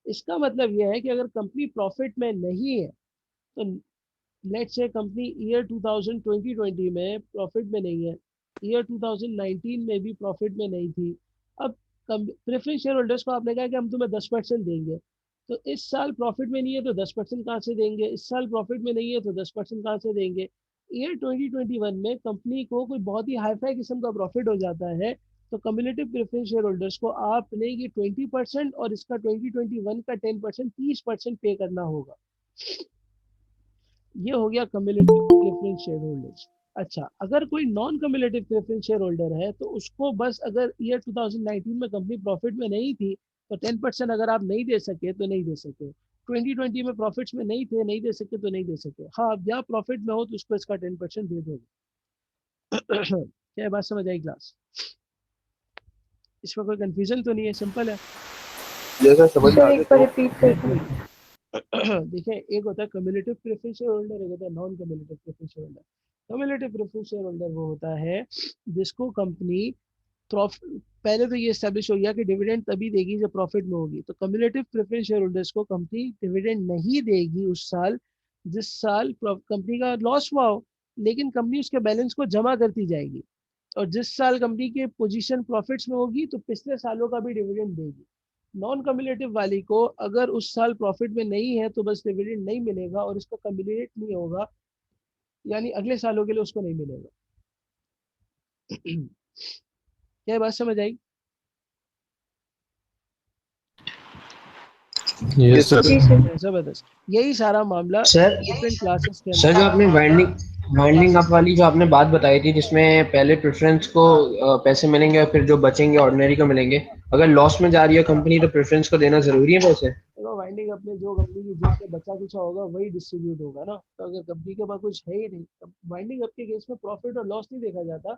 इसका मतलब यह है कि अगर कंपनी प्रॉफिट में नहीं है तो लेट्स से कंपनी ईयर 2020 में प्रॉफिट में नहीं है, ईयर 2019 में भी प्रॉफिट में नहीं थी। अब प्रेफरेंस शेयर होल्डर्स को आपने कहा कि हम तुम्हें 10% देंगे, तो इस साल प्रॉफिट में नहीं है तो 10% कहाँ से देंगे, इस साल प्रॉफिट में नहीं है तो 10% कहाँ से देंगे। ईयर 2021 में कंपनी को कोई बहुत ही हाई फाई किस्म का प्रॉफिट हो जाता है, तो कम्युलेटिव प्रेफरेंस शेयर होल्डर्स को आपने ये 20% और इसका 2021 का 10% 30% पे करना होगा। ये हो गया कम्युलेटिव प्रेफरेंस शेयर होल्डर्स। अच्छा, अगर कोई non cumulative preference share holder है तो उसको बस, अगर ईयर 2019 में कंपनी प्रॉफिट में नहीं थी तो 10% अगर आप नहीं दे सके तो नहीं दे सके, 2020 में प्रॉफिट्स में नहीं थे, नहीं दे सके तो नहीं दे सके। हाँ, अब या प्रॉफिट में हो तो उसको इसका 10% दे दोगे। क्या बात समझ आई क्लास? इसमें कोई कंफ्यूजन तो नहीं है, सिंपल है। ये सर समझ में सर आ एक गया बार तो। रिपीट कर दें। देखिए, एक होता है कम्युलेटिव प्रेफरेंस शेयर होल्डर, एक होता है non cumulative preference share holder. Cumulative preference share holder वो होता है जिसको कंपनी प्रॉफिट, पहले तो ये एस्टेब्लिश हो गया कि डिविडेंड तभी देगी जब प्रॉफिट में होगी, तो कम्युलेटिव प्रेफरेंस शेयर होल्डर्स को कंपनी डिविडेंड नहीं देगी उस साल जिस साल कंपनी का लॉस हुआ हो, लेकिन कंपनी उसके बैलेंस को जमा करती जाएगी। और जिस साल कंपनी की पोजीशन प्रॉफिट्स में होगी तो पिछले सालों का भी डिविडेंड देगी। नॉन कम्युलेटिव वाली को अगर उस साल प्रॉफिट में नहीं है तो बस डिविडेंड नहीं मिलेगा और इसका कम्युलेट नहीं होगा, यानी अगले सालों के लिए उसको नहीं मिलेगा। क्या बात समझ आई? Yes sir. जी सर। जबरदस्त। यही सारा मामला सर डिफरेंट क्लासेस के सर, अंदर। जो आपने वाइंडिंग अप वाली जो आपने बात बताई थी, जिसमें पहले प्रेफरेंस को पैसे मिलेंगे और फिर जो बचेंगे ऑर्डिनरी को मिलेंगे, अगर लॉस में जा रही है कंपनी तो प्रेफरेंस को देना जरूरी है पैसे? देखो, वाइंडिंग अपने जो कंपनी की जिससे बचा कुछ होगा वही डिस्ट्रीब्यूट होगा ना, तो अगर कंपनी के पास कुछ है ही नहीं, तब वाइंडिंग अप के केस में प्रॉफिट और लॉस नहीं देखा जाता,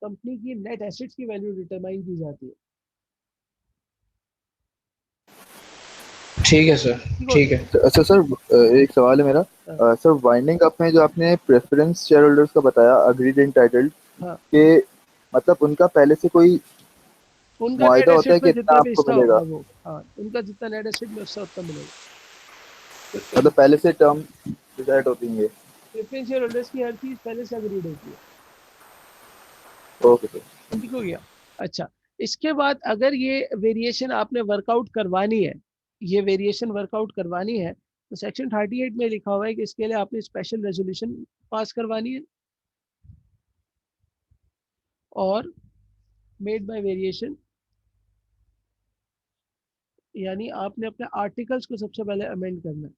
कंपनी की नेट एसेट्स की वैल्यू डिटरमाइन की जाती है। ठीक है सर, ठीक हो ठीक गया। है। अच्छा सर, एक सवाल है मेरा। हाँ सर वाइंडिंग अप में जो आपने प्रेफरेंस शेयर होल्डर्स का बताया, अग्रीड एंटाइटल्ड, हाँ, के मतलब उनका पहले से कोई उनका नेट मुआयदा होता है एसेट कि में इतना जितना भी आपको हिस्सा मिलेगा? होगा वो, हाँ, उनका जितना नेट एसेट में हिस्सा उतना मिलेगा। मतलब पहले से टर्म डिसाइड होती है? प्रेफरेंस शेयर होल्डर्स की हर चीज पहले से अग्रीड होती है। Okay sir. ठीक हो गया। अच्छा, इसके बाद अगर ये वेरिएशन आपने वर्कआउट करवानी है, ये वेरिएशन वर्कआउट करवानी है, तो सेक्शन 38 में लिखा हुआ है कि इसके लिए आपने स्पेशल रेजोल्यूशन पास करवानी है और मेड बाय वेरिएशन, यानी आपने अपने आर्टिकल्स को सबसे पहले अमेंड करना है।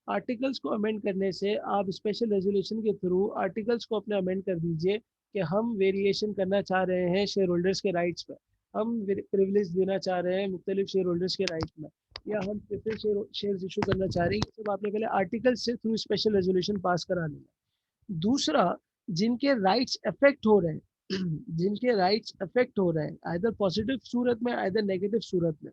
आर्टिकल्स को अमेंड करने से आप स्पेशल रेजोल्यूशन के थ्रू आर्टिकल्स को अपने अमेंड कर दीजिए कि हम वेरिएशन करना चाह रहे हैं शेयर होल्डर्स के राइट्स पर, हम प्रिविलेज देना चाह रहे हैं मुख्तलिफ शेयर होल्डर्स के राइट्स में, या हम प्रेफरेंस शेयर इशू करना चाह रहे हैं। ये सब आपने पहले आर्टिकल से थ्रू स्पेशल रेजोल्यूशन पास करा लेना। दूसरा, जिनके राइट्स अफेक्ट हो रहे हैं जिनके राइट्स अफेक्ट हो रहे हैं आइदर पॉजिटिव सूरत में आइदर नेगेटिव सूरत में,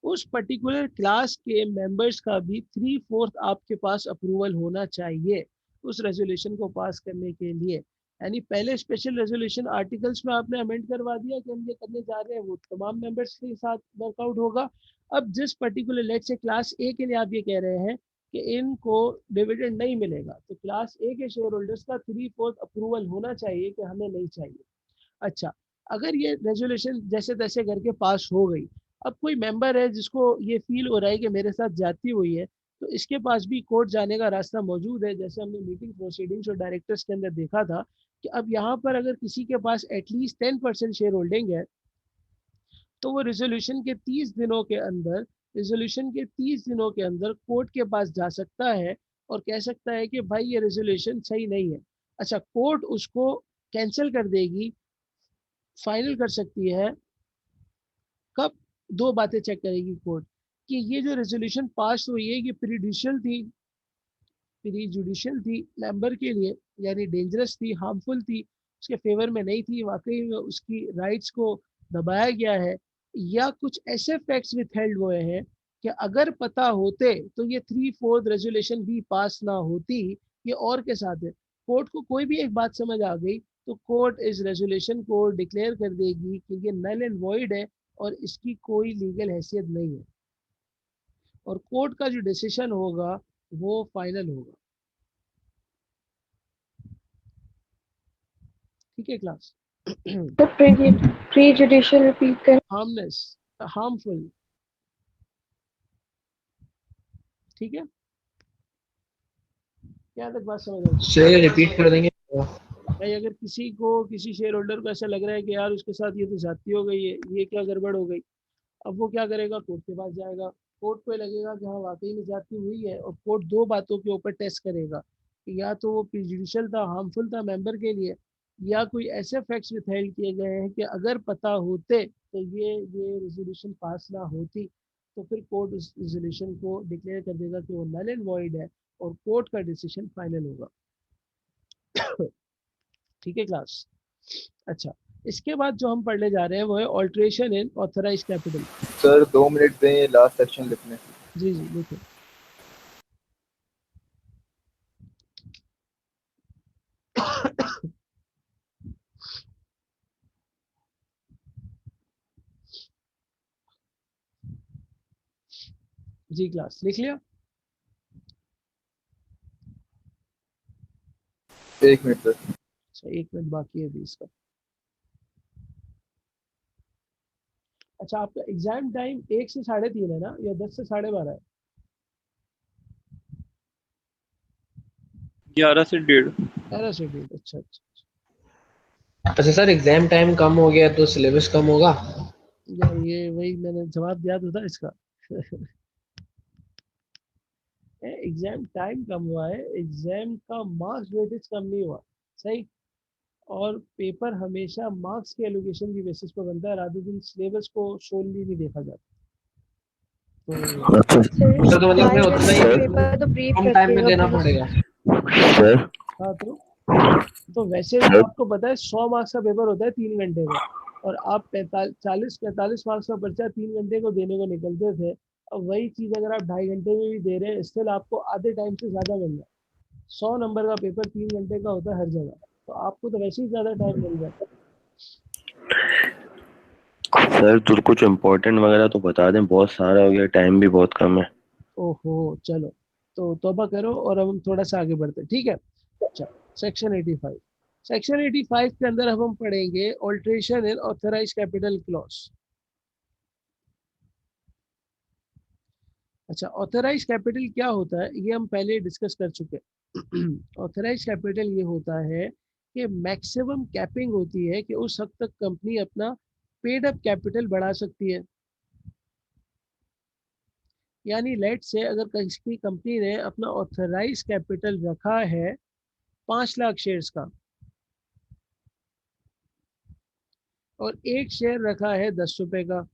उस पर्टिकुलर क्लास के मेंबर्स का भी 3/4 आपके पास अप्रूवल होना चाहिए उस रेजोल्यूशन को पास करने के लिए। यानी पहले स्पेशल रेजोल्यूशन आर्टिकल्स में आपने अमेंड करवा दिया कि हम ये करने जा रहे हैं, वो तमाम मेंबर्स के साथ वर्कआउट होगा। अब जिस पर्टिकुलर लेट से क्लास ए के लिए आप ये कह रहे हैं कि इनको डिविडेंड नहीं मिलेगा, तो क्लास ए के शेयर होल्डर्स का 3/4 अप्रूवल होना चाहिए कि हमें नहीं चाहिए। अच्छा, अगर ये रेजोल्यूशन जैसे तैसे करके पास हो गई, अब कोई मेंबर है जिसको ये फील हो रहा है कि मेरे साथ ज्यादती हुई है, तो इसके पास भी कोर्ट जाने का रास्ता मौजूद है। जैसे हमने मीटिंग प्रोसीडिंग्स और डायरेक्टर्स के अंदर देखा था कि अब यहाँ पर अगर किसी के पास एटलीस्ट 10% शेयर होल्डिंग है, तो वो रेजोल्यूशन के 30 दिनों के अंदर कोर्ट के पास जा सकता है और कह सकता है कि भाई ये रेजोल्यूशन सही नहीं है। अच्छा, कोर्ट उसको कैंसिल कर देगी, फाइनल कर सकती है। कब? दो बातें चेक करेगी कोर्ट कि ये जो रेजोल्यूशन पास हुई है ये प्रीजुडिशियल थी मेंबर के लिए, यानी डेंजरस थी, हार्मफुल थी, उसके फेवर में नहीं थी, वाकई में उसकी राइट्स को दबाया गया है, या कुछ ऐसे फैक्ट्स विथहेल्ड हुए हैं कि अगर पता होते तो ये 3/4 रेजोल्यूशन भी पास ना होती। ये और के साथ है, कोर्ट को कोई भी एक बात समझ आ गई तो कोर्ट इस रेजोल्यूशन को डिक्लेयर कर देगी कि ये नल एंड वॉइड है और इसकी कोई लीगल हैसियत नहीं है, और कोर्ट का जो डिसीजन होगा वो फाइनल होगा। ठीक है क्लास? तो प्री जुडिशियल रिपीट कर। Harmless, harmful. ठीक है, क्या तक बात समझ आई? से रिपीट कर देंगे। भाई अगर किसी को, किसी शेयर होल्डर को ऐसा लग रहा है कि यार उसके साथ ये तो ज्यादती हो गई है, ये क्या गड़बड़ हो गई, अब वो क्या करेगा? कोर्ट के पास जाएगा। कोर्ट को लगेगा कि हाँ वाकई में ज्यादती हुई है, और कोर्ट दो बातों के ऊपर टेस्ट करेगा कि या तो वो प्रीजुडिशियल था, हार्मफुल था मेंबर के लिए, या कोई ऐसे फैक्ट्स विथहेल्ड किए गए हैं कि अगर पता होते तो ये रेजोल्यूशन पास ना होती। तो फिर कोर्ट उस रेजोल्यूशन को डिक्लेयर कर देगा कि वो नल एंड वॉइड है और कोर्ट का डिसीजन फाइनल होगा। ठीक है क्लास? अच्छा, इसके बाद जो हम पढ़ने जा रहे हैं वो है alteration in authorise capital. Sir 2 minute दें लास्ट सेक्शन लिखने। जी जी लिखो। जी क्लास लिख लिया? 1 मिनट सर। अच्छा, 1 मिनट बाकी है अभी इसका। अच्छा, आपका एग्जाम टाइम 1 से 3:30 है ना, या 10 से 12:30 है? 11 से 1:30। 11 से 1:30। अच्छा अच्छा। अच्छा सर, एग्जाम टाइम कम हो गया तो सिलेबस कम होगा? यार ये वही मैंने जवाब दिया तो था इसका। एग्जाम टाइम कम हुआ है, एग्जाम का मार्क्स वेटेज कम नहीं हुआ। सही। और पेपर हमेशा मार्क्स के एलोकेशन की बेसिस पर बनता है, रादर देन सिलेबस को सोलली नहीं देखा जाता। तो अच्छा सर तो मतलब ढाई उतना घंटे ही का पेपर तो ब्रीफ कम टाइम में रखिएगा देना प्लीज। पड़ेगा। सर। छात्रों, तो वैसे तो सर आपको पता है 100 मार्क्स का पेपर होता है 3 घंटे का, और आप 40-45 मार्क्स का पर्चा 3 घंटे को देने को निकलते थे। अब वही चीज़ अगर आप 2.5 घंटे में भी दे रहे हैं, स्टिल आपको आधे टाइम से ज़्यादा मिल रहा है। 100 नंबर का पेपर 3 घंटे का होता है हर जगह, तो आपको तो वैसे ही ज़्यादा टाइम मिल जाता है। सर तो कुछ इम्पोर्टेंट वगैरह तो बता दें, बहुत सारा हो गया, टाइम भी बहुत कम है। ओहो, चलो तो तौबा करो और अब हम थोड़ा सा आगे बढ़ते हैं। ठीक है? अच्छा, सेक्शन 85। सेक्शन 85 के अंदर अब हम पढ़ेंगे alteration in authorise capital clause. अच्छा, ऑथराइज कैपिटल क्या होता है ये हम पहले डिस्कस कर चुके हैं। ऑथराइज कैपिटल ये होता है कि मैक्सिमम कैपिंग होती है कि उस हद तक कंपनी अपना पेड अप कैपिटल बढ़ा सकती है। यानी लेट से अगर किसी कंपनी ने अपना ऑथराइज कैपिटल रखा है 5 लाख शेयर्स का, और एक शेयर रखा है 10 रुपए का,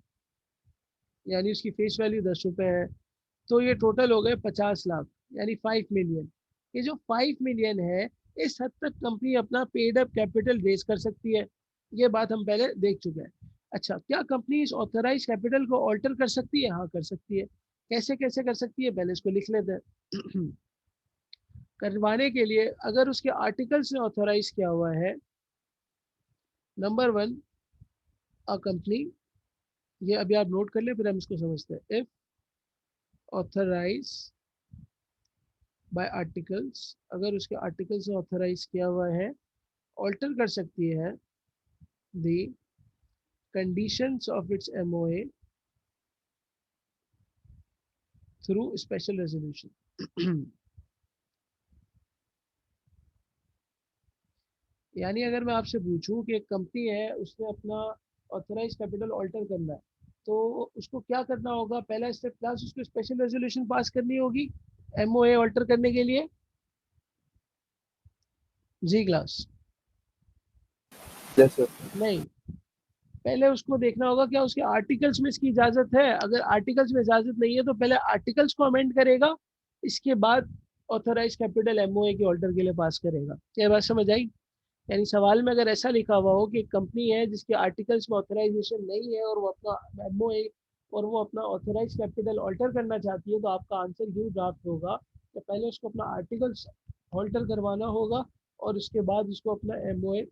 यानी उसकी फेस वैल्यू 10 रुपए है, तो ये टोटल हो गए 50 लाख, यानी 5 मिलियन। ये जो 5 मिलियन है, इस हद तक कंपनी अपना पेड अप कैपिटल रेज कर सकती है। ये बात हम पहले देख चुके हैं। अच्छा, क्या कंपनी इस ऑथराइज कैपिटल को ऑल्टर कर सकती है? हाँ, कर सकती है। कैसे कैसे कर सकती है, पहले इसको लिख लेते हैं। करवाने के लिए अगर उसके आर्टिकल्स में ऑथराइज किया हुआ है, नंबर 1 अ कंपनी, ये अभी आप नोट कर ले फिर हम इसको समझते हैं। इफ ऑथराइज बाय आर्टिकल्स, अगर उसके आर्टिकल से ऑथराइज किया हुआ है, ऑल्टर कर सकती है the conditions of its MOA through special resolution. यानी अगर मैं आपसे पूछूं कि एक कंपनी है, उसने अपना ऑथराइज कैपिटल ऑल्टर करना है, तो उसको क्या करना होगा? पहला स्टेप क्लास, उसको स्पेशल रेजोल्यूशन पास करनी होगी एमओए ऑल्टर करने के लिए। जी क्लास? Yes sir. नहीं, पहले उसको देखना होगा क्या उसके आर्टिकल्स में इसकी इजाजत है। अगर आर्टिकल्स में इजाजत नहीं है तो पहले आर्टिकल्स को अमेंड करेगा, इसके बाद ऑथराइज कैपिटल एमओए के ऑल्टर के लिए पास करेगा। क्या बात समझ आई? यानी सवाल में अगर ऐसा लिखा हुआ हो कि एक कंपनी है जिसके आर्टिकल्स में ऑथराइजेशन नहीं है और वो अपना एमओए और वो अपना ऑथराइज कैपिटल ऑल्टर करना चाहती है, तो आपका आंसर यूँ ड्राफ्ट होगा कि पहले उसको अपना आर्टिकल्स ऑल्टर करवाना होगा और उसके बाद उसको अपना एमओए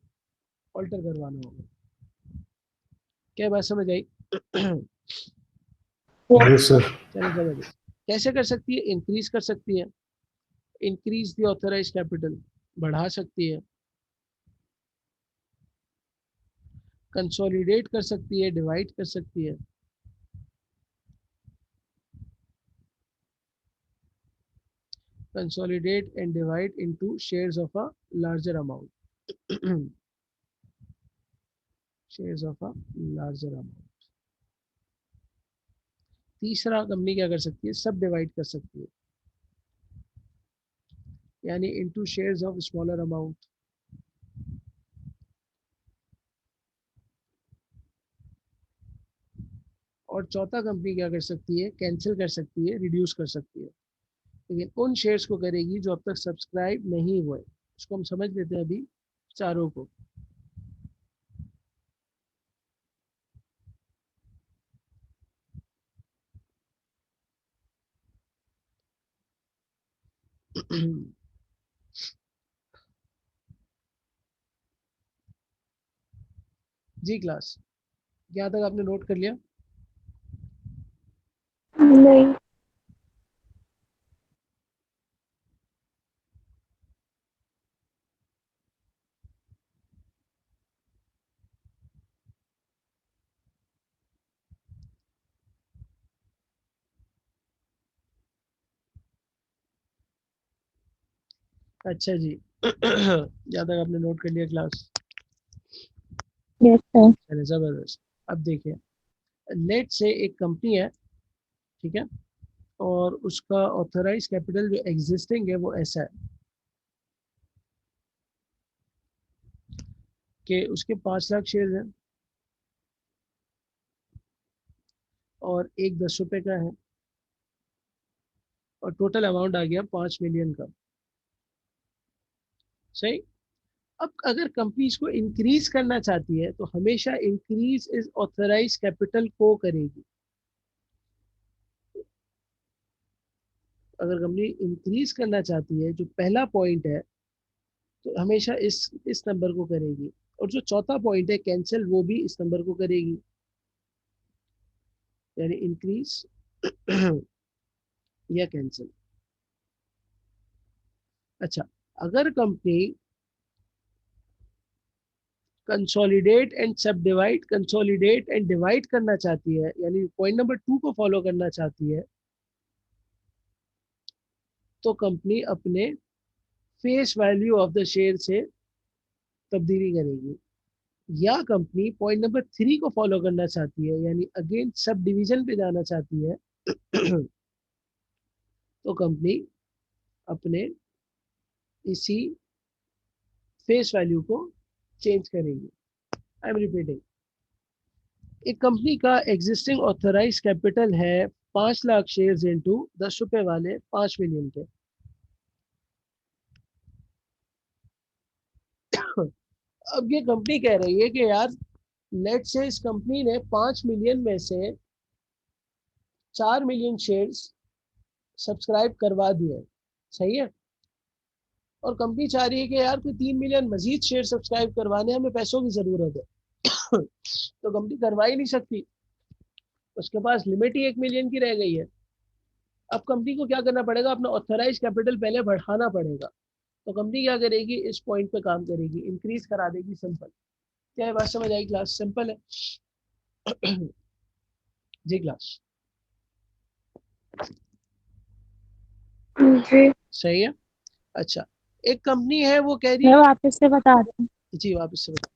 ऑल्टर करवाना होगा। क्या बात समझ आई? Yes sir. चलो समझ गए। कैसे कर सकती है? इंक्रीज कर सकती है, इंक्रीज द ऑथराइज कैपिटल, बढ़ा सकती है। कंसोलिडेट कर सकती है, डिवाइड कर सकती है। Consolidate and divide into shares of a larger amount. shares of a larger amount. तीसरा कंपनी क्या कर सकती है? सब डिवाइड कर सकती है, यानी into shares of smaller amount. और चौथा कंपनी क्या कर सकती है? कैंसिल कर सकती है, रिड्यूस कर सकती है, लेकिन उन शेयर्स को करेगी जो अब तक सब्सक्राइब नहीं हुए। उसको हम समझ लेते हैं अभी चारों को। जी क्लास, यहाँ तक आपने नोट कर लिया? नहीं। अच्छा जी। यहाँ तक आपने नोट कर लिया क्लास? Yes sir. चले जबरदस्त। अब देखिए, लेट से एक कंपनी है, ठीक है, और उसका ऑथराइज कैपिटल जो एग्जिस्टिंग है वो ऐसा है कि उसके 5 लाख शेयर हैं और एक 10 रुपए का है और टोटल अमाउंट आ गया 5 मिलियन का। सही। अब अगर कंपनी इसको इंक्रीज करना चाहती है तो हमेशा इंक्रीज इस ऑथराइज कैपिटल को करेगी। अगर कंपनी इंक्रीज करना चाहती है, जो पहला पॉइंट है, तो हमेशा इस नंबर को करेगी, और जो चौथा पॉइंट है कैंसिल, वो भी इस नंबर को करेगी, यानी इंक्रीज या कैंसिल। अच्छा, अगर कंपनी कंसोलिडेट एंड सब डिवाइड, कंसोलिडेट एंड डिवाइड करना चाहती है, यानी पॉइंट नंबर 2 को फॉलो करना चाहती है, तो कंपनी अपने face value of the share से तब्दीली करेगी। या कंपनी पॉइंट नंबर 3 को फॉलो करना चाहती है, यानी अगेन सब डिवीजन पे जाना चाहती है, तो कंपनी अपने इसी फेस वैल्यू को चेंज करेगी। I am repeating. एक कंपनी का एग्जिस्टिंग ऑथराइज कैपिटल है 5 लाख शेयर इंटू 10 रुपए वाले 5 मिलियन के। अब ये कंपनी कह रही है कि यार लेट से इस कंपनी ने 5 मिलियन में से 4 मिलियन शेयर्स सब्सक्राइब करवा दिए, सही है, और कंपनी चाह रही है कि यार कोई 3 मिलियन मजीद शेयर सब्सक्राइब करवाने, हमें पैसों की जरूरत है। तो कंपनी करवा ही नहीं सकती, उसके पास लिमिट ही 1 मिलियन की रह गई है। अब कंपनी को क्या करना पड़ेगा, अपना ऑथराइज कैपिटल पहले बढ़ाना पड़ेगा। तो कंपनी क्या करेगी, इस पॉइंट पे काम करेगी, इंक्रीज करा देगी। सिंपल, क्या है, बात समझ आई क्लास? सिंपल है। जी क्लास, जी। सही है। अच्छा, एक कंपनी है वो कह रही मैं है, वापस से बता दूं। जी वापस से बता,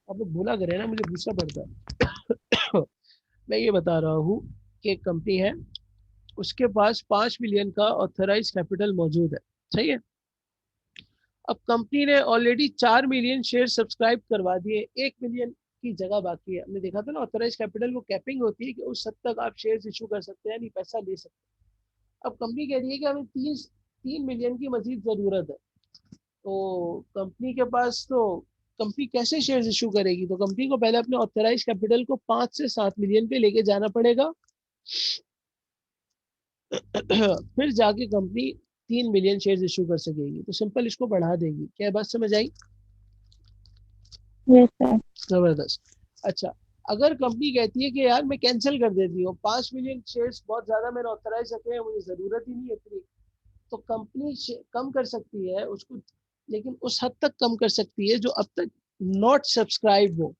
आप लोग भूला करें ना, मुझे पूछना पड़ता है। मैं ये बता रहा हूँ कि एक कंपनी है, उसके पास 5 मिलियन का ऑथराइज कैपिटल मौजूद है, सही है। अब कंपनी ने ऑलरेडी 4 मिलियन शेयर सब्सक्राइब करवा दिए, 1 मिलियन की जगह बाकी है। हमने देखा था ना, ऑथराइज कैपिटल वो कैपिंग होती है कि उस हद तक आप शेयर्स इशू कर सकते हैं, यानी पैसा ले सकते हैं। अब कंपनी कह रही है कि हमें 3 मिलियन की मजीद जरूरत है। तो कंपनी के पास तो कंपनी कैसे शेयर्स इशू करेगी, तो कंपनी को पहले अपने ऑथराइज कैपिटल को 5 से 7 मिलियन पे लेके जाना पड़ेगा। फिर जाके कंपनी 3 मिलियन शेयर्स इशू कर सकेगी। तो सिंपल इसको बढ़ा देगी। क्या बात समझ आई? Yes sir. जबरदस्त। अच्छा, अगर कंपनी कहती है कि यार मैं कैंसिल कर देती हूँ, 5 मिलियन शेयर्स बहुत ज्यादा मैंने ऑथराइज रखे हैं, मुझे जरूरत ही नहीं है इतनी, तो कंपनी कम कर सकती है उसको, लेकिन उस हद तक कम कर सकती है जो अब तक नॉट सब्सक्राइब हो।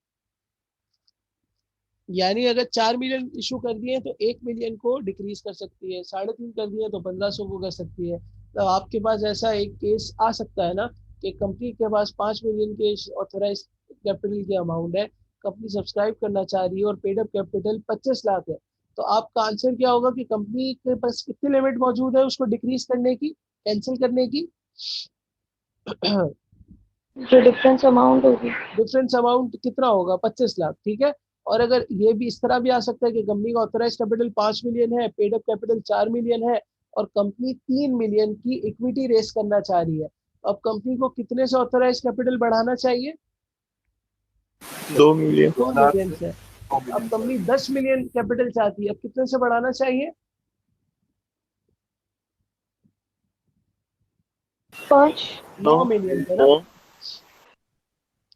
यानी अगर 4 मिलियन इशू कर दिए तो 1 मिलियन को डिक्रीज कर सकती है, 3.5 कर दिए तो 1500 को कर सकती है। तो आपके पास ऐसा एक केस आ सकता है ना, कि कंपनी के पास 5 मिलियन के ऑथराइज कैपिटल की अमाउंट है, कंपनी सब्सक्राइब करना चाह रही है और पेड अप कैपिटल 25 लाख है। तो आपका आंसर क्या होगा कि कंपनी के पास कितनी लिमिट मौजूद है उसको डिक्रीज करने की, कैंसिल करने की? जो डिफरेंस अमाउंट होगी। डिफरेंस अमाउंट कितना होगा? 25 लाख, ठीक है। और अगर ये भी इस तरह भी आ सकता है कि कंपनी का ऑथराइज कैपिटल 5 मिलियन है, पेड अप कैपिटल 4 मिलियन है, और कंपनी 3 मिलियन की इक्विटी रेस करना चाह रही है। अब कंपनी को कितने से ऑथराइज कैपिटल बढ़ाना चाहिए? 2 मिलियन। 2 लाख मिलियन से से। 9 अब मिलियन कंपनी तक। 10 मिलियन कैपिटल चाहती है, अब कितने से बढ़ाना चाहिए? 5। 9 मिलियन से ना,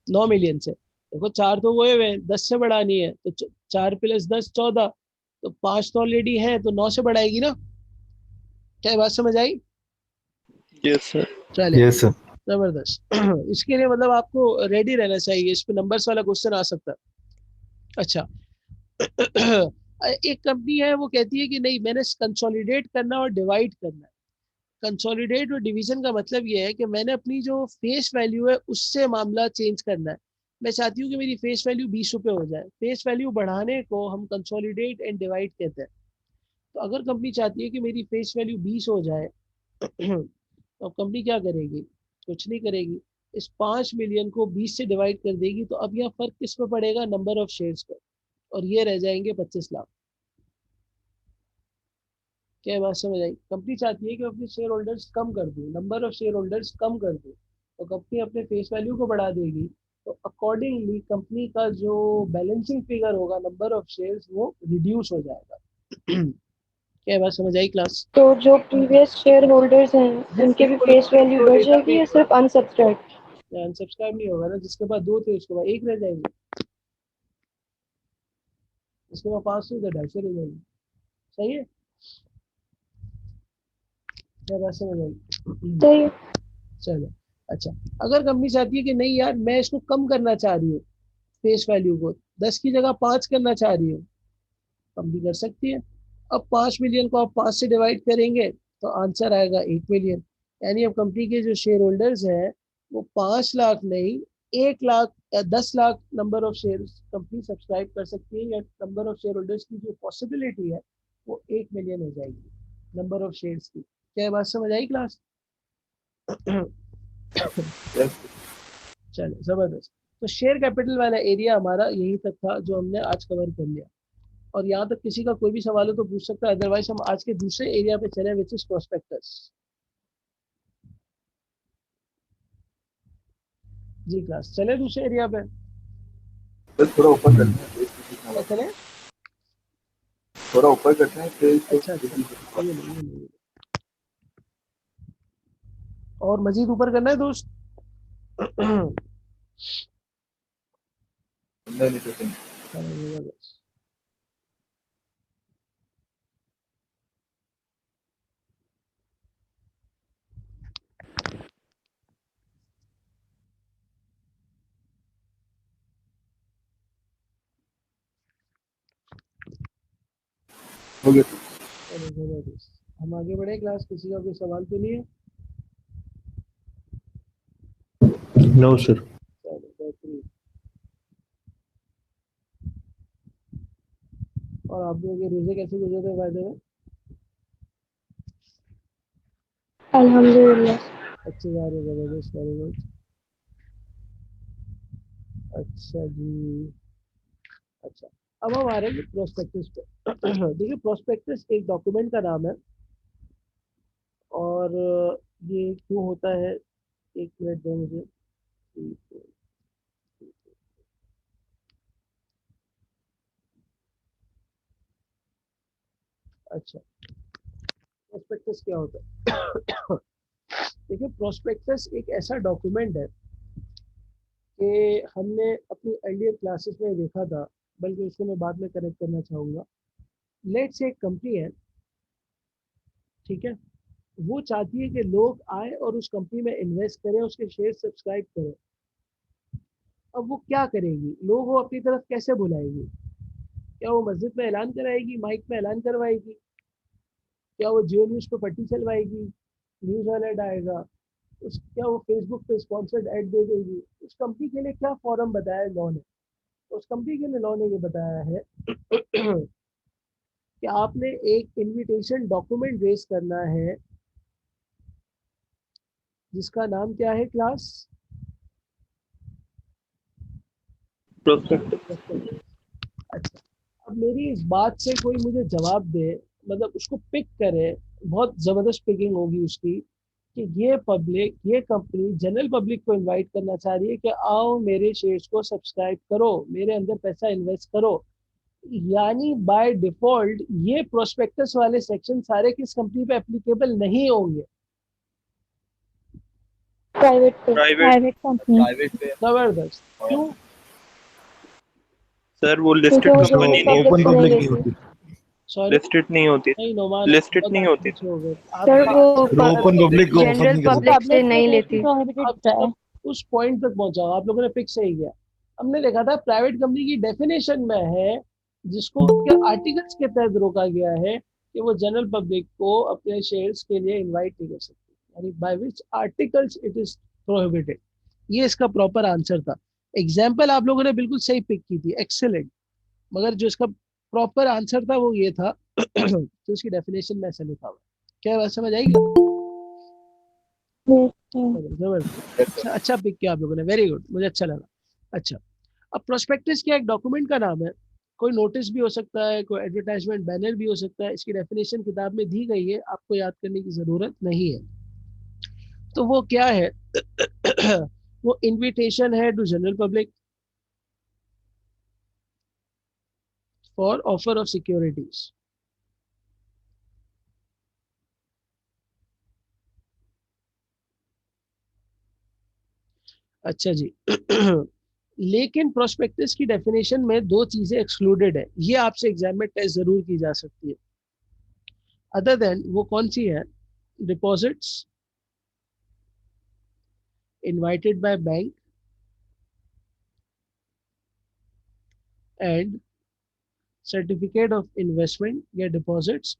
9 मिलियन से। देखो 4 तो वो हुए, 10 से बढ़ानी है तो 4 + 10 14, तो 5 तो ऑलरेडी है, तो 9 से बढ़ाएगी ना। क्या बात समझ आई? Yes sir. चले, यस सर। जबरदस्त। इसके लिए मतलब आपको रेडी रहना चाहिए, इस पे नंबर्स वाला क्वेश्चन आ सकता है। अच्छा, एक कंपनी है वो कहती है कि नहीं, मैंने कंसोलिडेट करना और डिवाइड करना है। कंसोलिडेट और डिवीजन का मतलब ये है कि मैंने अपनी जो फेस वैल्यू है उससे मामला चेंज करना है। मैं चाहती हूँ कि मेरी फेस वैल्यू 20 रुपये हो जाए, फेस वैल्यू बढ़ाने को हम कंसोलिडेट एंड डिवाइड कहते हैं। तो अगर कंपनी चाहती है कि मेरी फेस वैल्यू 20 हो जाए, तो कंपनी क्या करेगी? कुछ नहीं करेगी, इस 5 मिलियन को 20 से डिवाइड कर देगी। तो अब यहाँ फर्क किस पे पड़ेगा? नंबर ऑफ शेयर्स पे, और ये रह जाएंगे 25 लाख। क्या बात समझ आई? कंपनी चाहती है कि अपने शेयर होल्डर्स कम कर दूं, नंबर ऑफ शेयर होल्डर्स कम कर दूं, तो कंपनी अपने फेस वैल्यू को बढ़ा देगी। तो अकॉर्डिंगली कंपनी का जो बैलेंसिंग फिगर होगा, नंबर ऑफ शेयर्स, वो रिड्यूस हो जाएगा। क्या बात समझ आई क्लास? तो जो प्रीवियस शेयर होल्डर्स हैं उनके भी फेस वैल्यू बढ़ जाएगी या सिर्फ अनसब्सक्राइब? अनसब्सक्राइब नहीं होगा ना, जिसके पास 2 थे उसके बाद 1 रह जाएंगे, उसके बाद 500 थे 250 रह जाएंगे। सही है? क्या बात समझ आई? तो ये चलो, अच्छा, अगर कंपनी चाहती है कि नहीं यार मैं इसको कम करना चाह रही हूँ, फेस वैल्यू को 10 की जगह 5 करना चाह रही हूँ, कंपनी कर सकती है। अब 5 मिलियन को आप 5 से डिवाइड करेंगे तो आंसर आएगा 1 मिलियन। यानी अब कंपनी के जो शेयर होल्डर्स हैं वो 5 लाख नहीं, 1 लाख या 10 lakh number of share company subscribe कर सकती है, या नंबर ऑफ शेयर होल्डर्स की जो पॉसिबिलिटी है वो 1 मिलियन हो जाएगी, नंबर ऑफ शेयर्स की। क्या बात समझ आई क्लास? यस। चलो, जबरदस्त। तो शेयर कैपिटल वाला एरिया हमारा यही तक था जो हमने आज कवर कर लिया। और यहाँ तक किसी का कोई भी सवाल हो तो पूछ सकता है, अदरवाइज हम आज के दूसरे एरिया पे चले, विच इज प्रोस्पेक्टस। जी क्लास, चले दूसरे एरिया पे। बस थोड़ा ऊपर करते हैं पेज किसी क्या करें? थोड़ा ऊपर करते हैं पेज तो अच्छा ये नहीं। और मजीद ऊपर करना है दोस्त? नहीं तो नहीं। हो गया। चलो जबरदस्त, हम आगे बढ़े। क्लास किसी का कोई सवाल तो नहीं है? No sir. चलो बेहतरीन। और आप लोगों के रोजे कैसे गुजर रहे फायदे में? अल्हम्दुलिल्लाह। अच्छे जा रहे, जबरदस्त, वेरी गुड। अच्छा जी। अच्छा, अब हम आ रहे हैं प्रोस्पेक्टस पे। देखिए, प्रोस्पेक्टस एक डॉक्यूमेंट का नाम है, और ये क्यों होता है, एक मिनट दें मुझे। अच्छा, प्रोस्पेक्टस क्या होता है? देखिए, प्रोस्पेक्टस एक ऐसा डॉक्यूमेंट है कि हमने अपनी अर्लियर क्लासेस में देखा था, बल्कि उसको मैं बाद में कनेक्ट करना चाहूँगा। लेट्स से एक कंपनी है, ठीक है, वो चाहती है कि लोग आए और उस कंपनी में इन्वेस्ट करें, उसके शेयर सब्सक्राइब करें। अब वो क्या करेगी, लोग वो अपनी तरफ कैसे बुलाएगी? क्या वो मस्जिद में ऐलान कराएगी, माइक में ऐलान करवाएगी? क्या वो जियो न्यूज़ पे पट्टी चलवाएगी, न्यूज़ अलर्ट आएगा? क्या वो फेसबुक पे स्पॉन्सर्ड ऐड दे देगी? उस कंपनी के लिए क्या फॉर्म बताया लॉ ने? उस कंपनी के लिए लॉ ने ये बताया है कि आपने एक इनविटेशन डॉक्यूमेंट रेज करना है, जिसका नाम क्या है क्लास? प्रोस्पेक्टस। अच्छा, अब मेरी इस बात से कोई मुझे जवाब दे, मतलब उसको पिक करे, बहुत जबरदस्त पिकिंग होगी उसकी, कि ये पब्लिक, ये कंपनी जनरल पब्लिक को इनवाइट करना चाह रही है कि आओ मेरे शेयर्स को सब्सक्राइब करो, मेरे अंदर पैसा इन्वेस्ट करो। यानी बाय डिफॉल्ट ये प्रोस्पेक्टस वाले सेक्शन सारे किस कंपनी पे एप्लीकेबल नहीं होंगे? Private company. प्राइवेट पे जबरदस्त। क्यों? सर वो क्योंकि लिस्टेड वो कंपनी जनरल नहीं पब्लिक होती। से नहीं लेती। सॉरी, लिस्टेड नहीं होती। नहीं नोमान, लिस्टेड बहुत नहीं आगे होती। पीछे हो गए सर आप। वो ओपन पब्लिक को ऑफर जनरल नहीं कर पब्लिक से नहीं अब लेती। अब उस पॉइंट तक पहुंचा, आप लोगों ने फिक्स सही किया। हमने देखा था प्राइवेट कंपनी की डेफिनेशन में है, जिसको आर्टिकल्स के तहत रोका गया है, कि वो जनरल पब्लिक को अपने शेयर्स के लिए इनवाइट नहीं कर सकती। यानी by which articles it is prohibited. ये इसका प्रॉपर आंसर था। एग्जाम्पल आप लोगों ने बिल्कुल सही पिक की थी, एक्सेलेंट। मगर जो इसका प्रॉपर आंसर था वो ये था। तो उसकी डेफिनेशन में ऐसा लिखा हुआ है। क्या बात समझ आएगी? जबरदस्त, अच्छा अच्छा पिक किया आप लोगों ने, वेरी गुड, मुझे अच्छा लगा। अच्छा, अब प्रोस्पेक्टस क्या एक डॉक्यूमेंट का नाम है? कोई नोटिस भी हो सकता है, कोई एडवर्टाइजमेंट बैनर भी हो सकता है। इसकी डेफिनेशन किताब में दी गई है, आपको याद करने की जरूरत नहीं है। तो वो क्या है? वो इनविटेशन है to general public for offer of securities. अच्छा जी। लेकिन प्रोस्पेक्टस की डेफिनेशन में दो चीजें एक्सक्लूडेड है, ये आपसे एग्जाम में टेस्ट जरूर की जा सकती है। अदर देन वो कौन सी है? Deposits invited by bank and certificate of investment या डिपॉजिट्स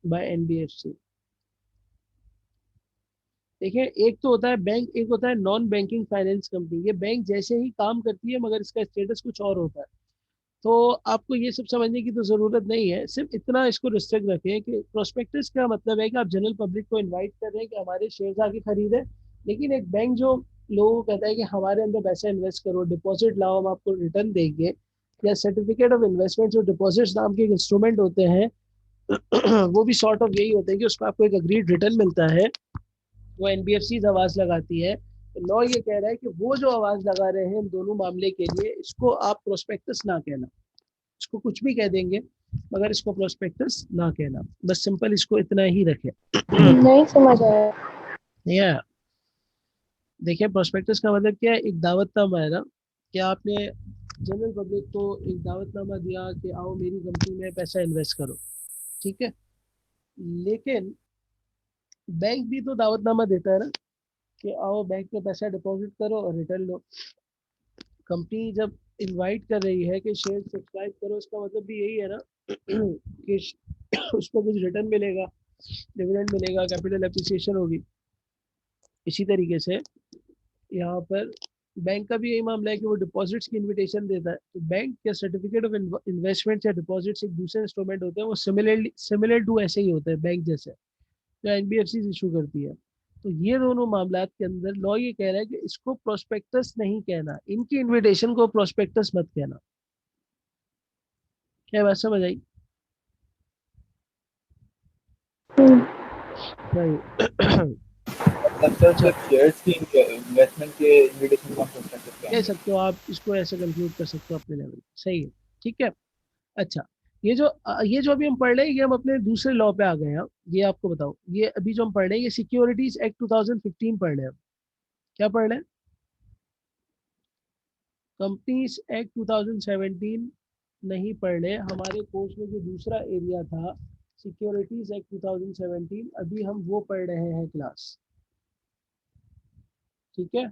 बाय एनबीएफसी। देखिए, एक तो होता है बैंक, एक होता है नॉन बैंकिंग फाइनेंस कंपनी। ये बैंक जैसे ही काम करती है, मगर इसका स्टेटस कुछ और होता है। तो आपको ये सब समझने की तो जरूरत नहीं है, सिर्फ इतना इसको रिस्ट्रिक्ट रखें कि प्रोस्पेक्टस का मतलब है कि आप जनरल पब्लिक को इनवाइट कर रहे हैं कि हमारे शेयर आके खरीदें। लेकिन एक बैंक जो लोगों को कहता है कि हमारे अंदर पैसा इन्वेस्ट करो, डिपॉजिट लाओ, हम आपको रिटर्न देंगे, या सर्टिफिकेट ऑफ इन्वेस्टमेंट, जो डिपॉजिट नाम के इंस्ट्रूमेंट होते हैं, वो भी सॉर्ट ऑफ यही होते हैं कि उसमें आपको एक अग्रीड रिटर्न मिलता है वो एनबीएफसी आवाज लगाती है। तो लॉ ये कह रहा है कि वो जो आवाज लगा रहे हैं इन दोनों मामले के लिए, इसको आप प्रोस्पेक्टस ना कहना, इसको कुछ भी कह देंगे मगर इसको प्रोस्पेक्टस ना कहना। बस सिंपल इसको इतना ही रखें। नहीं समझ आया। या देखिए, प्रोस्पेक्टस का मतलब क्या है? एक दावतनामा है ना, कि आपने जनरल पब्लिक को एक दावतनामा दिया कि आओ मेरी कंपनी में पैसा इन्वेस्ट करो, ठीक है। लेकिन बैंक भी तो दावतनामा देता है ना, कि आओ बैंक में पैसा डिपॉजिट करो और रिटर्न लो। कंपनी जब इनवाइट कर रही है कि शेयर सब्सक्राइब करो, उसका मतलब भी यही है ना कि उसको कुछ रिटर्न मिलेगा, डिविडेंड मिलेगा, कैपिटल एप्रिसिएशन होगी। इसी तरीके से यहाँ पर बैंक का भी यही मामला है कि वो डिपॉजिट्स की इनविटेशन देता है। तो बैंक के सर्टिफिकेट ऑफ इन्वेस्टमेंट या डिपॉजिट्स एक दूसरे इंस्ट्रूमेंट होते हैं, वो सिमिलर टू ऐसे ही होते हैं बैंक जैसे, जो एनबीएफसी इशू करती है। तो ये दोनों मामलात के अंदर लॉ ये कह रहा है कि इसको प्रोस्पेक्टस नहीं कहना, इनकी इनविटेशन को प्रोस्पेक्टस मत कहना। क्या बात समझ आई? नहीं। लगता है अच्छा, सिर्फ शेयर्स की इन्वेस्टमेंट के इन्विटेशन का प्रोस्पेक्टस क्या कह है? सकते हो आप, इसको ऐसे कंक्लूड कर सकते हो अपने लेवल, सही है, ठीक है। अच्छा, ये जो अभी हम पढ़ रहे हैं, ये हम अपने दूसरे लॉ पे आ गए हैं। ये आपको बताओ, ये अभी जो हम पढ़ रहे हैं, ये सिक्योरिटीज एक्ट 2015 पढ़ रहे हैं। क्या पढ़ रहे हैं? कंपनीज एक्ट 2017 नहीं पढ़ रहे। हमारे कोर्स में जो दूसरा एरिया था सिक्योरिटीज एक्ट 2017, अभी हम वो पढ़ रहे हैं क्लास, ठीक है।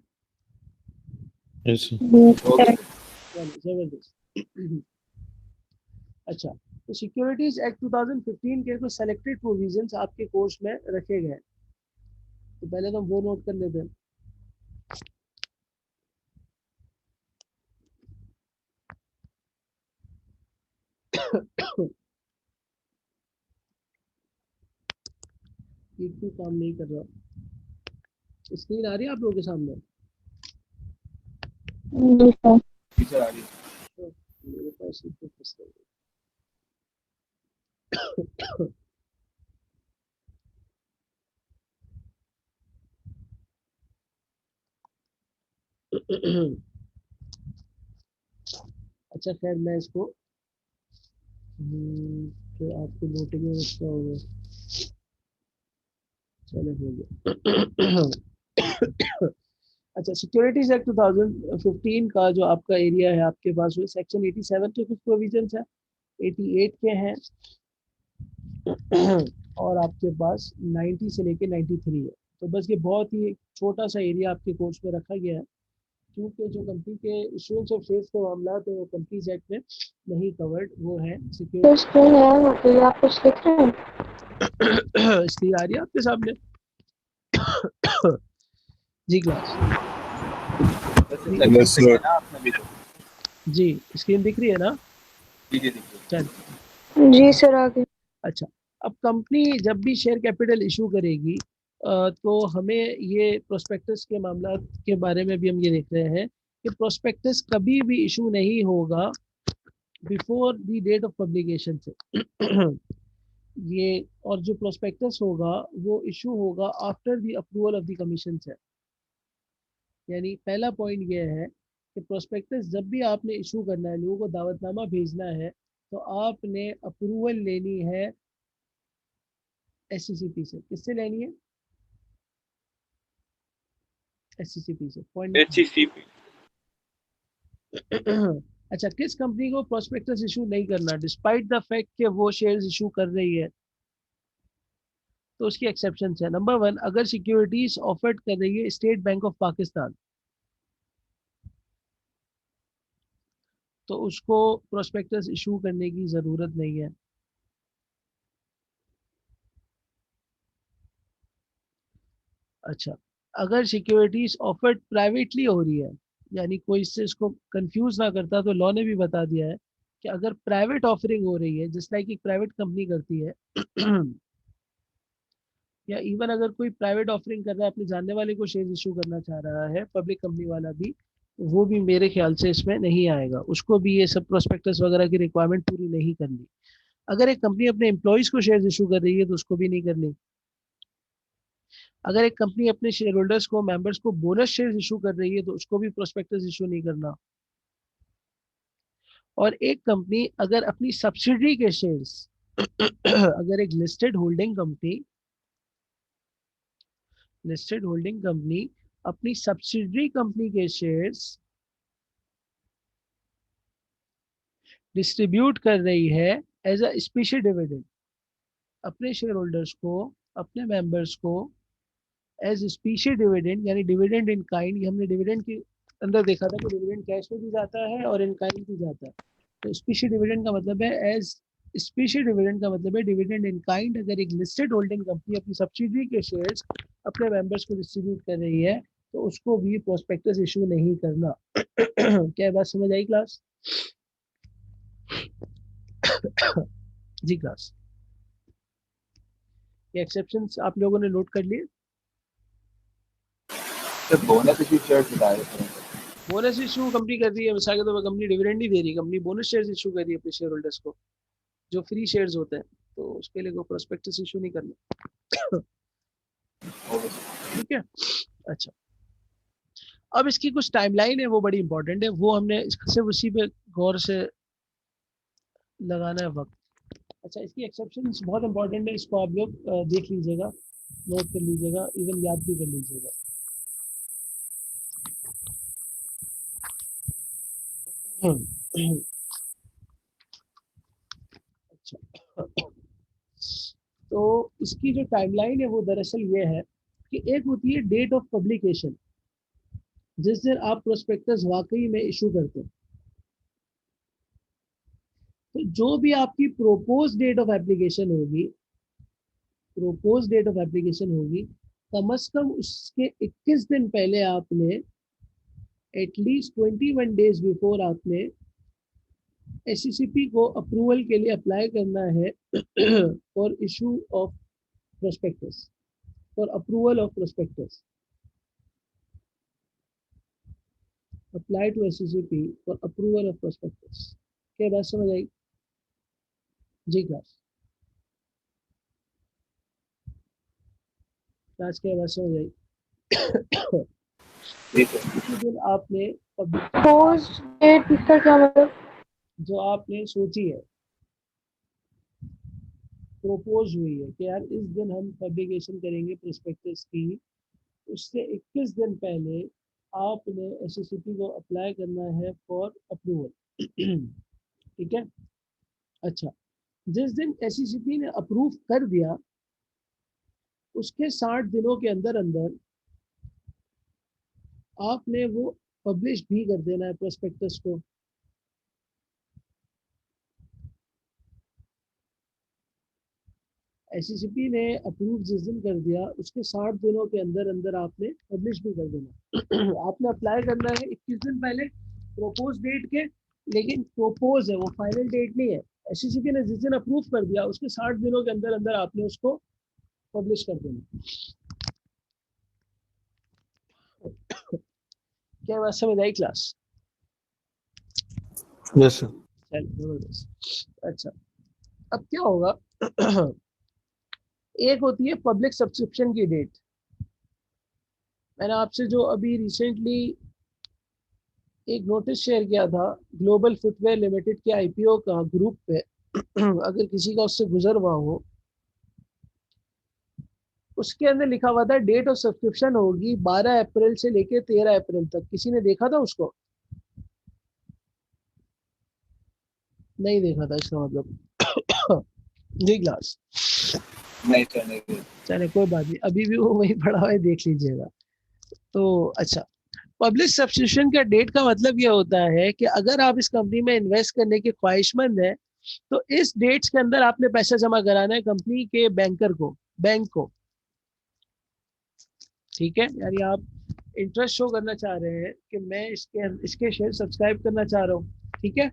Yes okay. चलो जबरदस्त। अच्छा, तो सिक्योरिटीज एक्ट 2015 के कुछ सेलेक्टेड प्रोविजंस आपके कोर्स में रखे गए हैं, तो पहले तो हम वो नोट कर लेते हैं। ये क्यों काम नहीं कर रहा? स्क्रीन आ रही है आप लोगों के सामने? टीचर आ रही है। तो मेरे पास ये तो फंस गई। अच्छा खैर, मैं इसको तो आपको नोटिंग में रखता होगा। चलो हो गया। अच्छा, सिक्योरिटीज एक्ट 2015 का जो आपका एरिया है, आपके पास वो सेक्शन 87 के कुछ प्रोविजंस है, 88 के हैं, और आपके पास 90 से लेके 93 है। तो बस ये बहुत ही छोटा सा एरिया आपके कोर्स में रखा गया है, क्योंकि जो कंपनी के इशूएंस ऑफ शेयर्स के मामला है वो कंपनीज एक्ट में नहीं कवर्ड, वो है तो सिक्योरिटी। स्क्रीन हैंग हो गई, आप कुछ लिख रहे हैं? इसलिए आ रही है आपके सामने। जी क्लास, वैसे सेक्शन है ना आपने भी तो। जी स्क्रीन दिख रही है ना? जी जी जी। चल, जी सर, आगे। अच्छा, अब कंपनी जब भी शेयर कैपिटल इशू करेगी, तो हमें ये प्रोस्पेक्टस के मामला के बारे में भी हम ये देख रहे हैं कि प्रोस्पेक्टस कभी भी इशू नहीं होगा before the date of publication से। ये, और जो प्रोस्पेक्टस होगा वो इशू होगा after the approval of the commission से। यानी पहला पॉइंट ये है कि प्रोस्पेक्टस जब भी आपने इशू करना है, लोगों को दावतनामा भेजना है, तो आपने अप्रूवल लेनी है एससीसीपी से। किससे लेनी है? एससीसीपी से। पॉइंट HCCP अच्छा, किस कंपनी को प्रोस्पेक्टस इशू नहीं करना डिस्पाइट द फैक्ट कि वो शेयर्स इशू कर रही है? तो उसकी एक्सेप्शन है। नंबर 1, अगर सिक्योरिटीज ऑफर्ड कर रही है स्टेट बैंक ऑफ पाकिस्तान, तो उसको प्रोस्पेक्टस इशू करने की जरूरत नहीं है। अच्छा, अगर सिक्योरिटीज ऑफर्ड प्राइवेटली हो रही है, यानी कोई इससे इसको कंफ्यूज ना करता, तो लॉ ने भी बता दिया है कि अगर प्राइवेट ऑफरिंग हो रही है, जिस लाइक एक प्राइवेट कंपनी करती है, या इवन अगर कोई प्राइवेट ऑफरिंग कर रहा है, अपने जानने वाले को शेयर इशू करना चाह रहा है, पब्लिक कंपनी वाला भी, वो भी मेरे ख्याल से इसमें नहीं आएगा, उसको भी ये सब प्रोस्पेक्टस वगैरह की रिक्वायरमेंट पूरी नहीं करनी। अगर एक कंपनी अपने एम्प्लॉयज को शेयर इशू कर रही है, तो उसको भी नहीं करनी। अगर एक कंपनी अपने शेयर होल्डर्स को, मेंबर्स को बोनस शेयर इशू कर रही है तो उसको भी प्रोस्पेक्टस इशू नहीं करना। और एक कंपनी अगर अपनी सब्सिडरी के शेयर्स अगर एक लिस्टेड होल्डिंग कंपनी अपनी सब्सिडरी कंपनी के शेयर्स डिस्ट्रीब्यूट कर रही है एज अ स्पेशल डिविडेंड अपने शेयर होल्डर्स को, अपने मेंबर्स को एज स्पेशल डिविडेंड, यानी डिविडेंड इन काइंड, ये हमने डिविडेंड के अंदर देखा था कि डिविडेंड कैश में भी जाता है और इन काइंड भी जाता है। तो स्पेशल डिविडेंड का मतलब है एज स्पेशल डिविडेंड का मतलब है डिविडेंड इन काइंड। अगर एक लिस्टेड होल्डिंग कंपनी अपनी सब्सिडरी के शेयर्स अपने मेंबर्स को डिस्ट्रीब्यूट कर रही है तो उसको भी प्रोस्पेक्टस इशू नहीं करना। क्या बात समझ आई क्लास? जी क्लास, ये एक्सेप्शंस आप लोगों ने नोट कर लिए? सर बोनस इशू शेयर बताए थे। बोनस इशू कंपनी कर रही है, मिसाल के तौर पर कंपनी डिविडेंड नहीं दे रही, कंपनी बोनस शेयर्स इशू कर रही है अपने शेयर होल्डर्स को, जो फ्री शेयर्स होते हैं, तो उसके लिए कोई प्रोस्पेक्टस इशू नहीं करना। ठीक है, अच्छा। अब इसकी कुछ टाइमलाइन है, वो बड़ी इंपॉर्टेंट है, वो हमने सिर्फ उसी पे गौर से लगाना है वक्त। अच्छा, इसकी एक्सेप्शंस बहुत इंपॉर्टेंट है, इसको आप लोग देख लीजिएगा, नोट कर लीजिएगा, इवन याद भी कर लीजिएगा। अच्छा, तो इसकी जो टाइमलाइन है वो दरअसल ये है कि एक होती है डेट ऑफ पब्लिकेशन, जिस दिन आप प्रोस्पेक्टस वाकई में इशू करते हैं। तो जो भी आपकी प्रोपोज डेट ऑफ एप्लीकेशन होगी, कम से कम उसके 21 दिन पहले आपने, एटलीस्ट 21 डेज बिफोर आपने एससीसीपी को अप्रूवल के लिए अप्लाई करना है for issue of prospectus, for approval of prospectus. Apply to SECP for approval of prospectus. क्या बात समझ आई? जी क्लास, क्या बात समझ आई? इसी दिन आपने पोस्ट डेट का क्या मतलब? जो आपने सोची है, प्रोपोज हुई है कि यार इस दिन हम पब्लिकेशन करेंगे प्रोस्पेक्टस की, उससे 21 दिन पहले आपने एससीसीपी को अप्लाई करना है फॉर अप्रूवल। ठीक है, अच्छा। जिस दिन एससीसीपी ने अप्रूव कर दिया उसके 60 दिनों के अंदर अंदर आपने वो पब्लिश भी कर देना है प्रोस्पेक्टस को। एससीसीपी ने अप्रूव जिस दिन कर दिया उसके 60 दिनों के अंदर अंदर आपने पब्लिश भी कर देना। आपने अप्लाई करना है 21 दिन पहले प्रोपोज डेट के, लेकिन प्रोपोज है, वो फाइनल डेट नहीं है। एससीसीपी ने जिस दिन अप्रूव कर दिया उसके 60 दिनों के अंदर अंदर आपने उसको पब्लिश कर देना। क्या बात समझ आई क्लास? Yes sir. जबरदस्त। अच्छा, अब क्या होगा? एक होती है पब्लिक सब्सक्रिप्शन की डेट। मैंने आपसे जो अभी रिसेंटली एक नोटिस शेयर किया था ग्लोबल फुटवेयर लिमिटेड के आईपीओ का ग्रुप पे, अगर किसी का उससे गुजर हुआ हो, उसके अंदर लिखा हुआ था डेट ऑफ सब्सक्रिप्शन होगी 12 अप्रैल से लेके 13 अप्रैल तक। किसी ने देखा था उसको? नहीं देखा था, इसका मतलब जी क्लास, नहीं सर, नहीं। चले कोई बात नहीं, अभी भी वो वही पड़ा हुआ है, देख लीजिएगा। तो अच्छा, पब्लिक सब्सक्रिप्शन का डेट का मतलब ये होता है कि अगर आप इस कंपनी में इन्वेस्ट करने के ख्वाहिशमंद हैं तो इस डेट्स के अंदर आपने पैसा जमा कराना है कंपनी के बैंकर को, बैंक को। ठीक है, यानी आप इंटरेस्ट शो करना चाह रहे हैं कि मैं इसके शेयर सब्सक्राइब करना चाह रहा हूँ। ठीक है,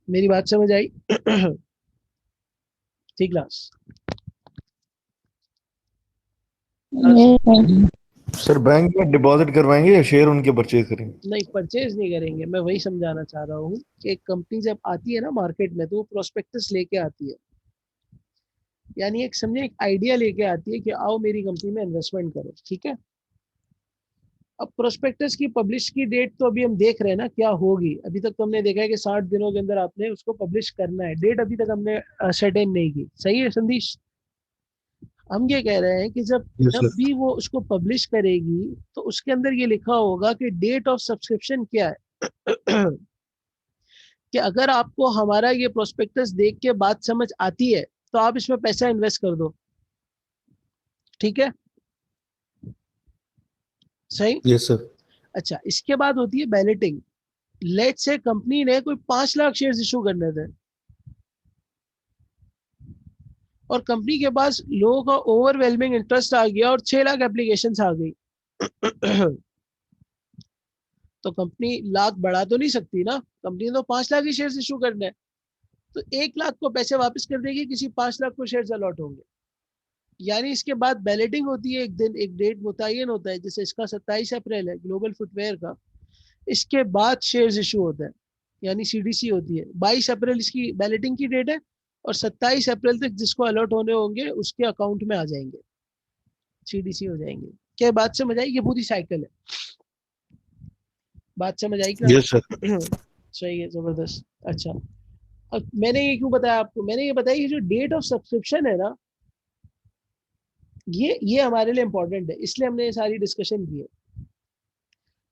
मेरी बात समझ आई? ठीक क्लास, सर बैंक में डिपॉजिट करवाएंगे या शेयर उनके परचेज करेंगे? नहीं, परचेज नहीं करेंगे। मैं वही समझाना चाह रहा हूँ कि एक कंपनी जब आती है ना मार्केट में तो वो प्रोस्पेक्टस लेके आती है। यानी एक समझे एक आइडिया लेके आती है कि आओ मेरी कंपनी में इन्वेस्टमेंट करो, ठीक है। अब प्रोस्पेक्टस की पब्लिश की डेट तो अभी हम देख रहे हैं ना क्या होगी। अभी तक तो हमने देखा है कि 60 दिनों के अंदर आपने उसको पब्लिश करना है। डेट अभी तक हमने सर्टेन नहीं की, सही है संदीश। हम ये कह रहे हैं कि जब यस जब सर। भी वो उसको पब्लिश करेगी तो उसके अंदर ये लिखा होगा कि डेट ऑफ सब्सक्रिप्शन क्या है। कि अगर आपको हमारा ये प्रोस्पेक्टस देख के बात समझ आती है तो आप इसमें पैसा इन्वेस्ट कर दो, ठीक है, सही। Yes sir. अच्छा, इसके बाद होती है बैलेटिंग। लेट से कंपनी ने कोई 5 लाख शेयर्स इशू करने थे और कंपनी के पास लोगों का ओवरवेलमिंग इंटरेस्ट आ गया और 6 लाख एप्लीकेशंस आ गई। तो कंपनी लाख बढ़ा तो नहीं सकती ना, कंपनी ने तो 5 लाख ही शेयर्स इशू करने हैं। तो 1 लाख को पैसे वापस कर देगी, किसी 5 लाख को शेयर्स अलॉट होंगे। यानी इसके बाद बैलेटिंग होती है, एक दिन एक डेट मुतय्यन होता है, जैसे इसका 27 अप्रैल है ग्लोबल फुटवेयर का। इसके बाद शेयर्स इशू होता है, यानी सीडीसी होती है। 22 अप्रैल इसकी बैलेटिंग की डेट है और 27 अप्रैल तक जिसको अलॉट होने होंगे उसके अकाउंट में आ जाएंगे, सीडीसी हो जाएंगे। क्या बात समझ आई? ये पूरी साइकिल है। बात समझ आई क्या? Yes sir. सही है, जबरदस्त। अच्छा, अब मैंने ये क्यों बताया आपको? मैंने ये बताया कि जो डेट ऑफ सब्सक्रिप्शन है ना, ये हमारे लिए इंपॉर्टेंट है, इसलिए हमने ये सारी डिस्कशन की है।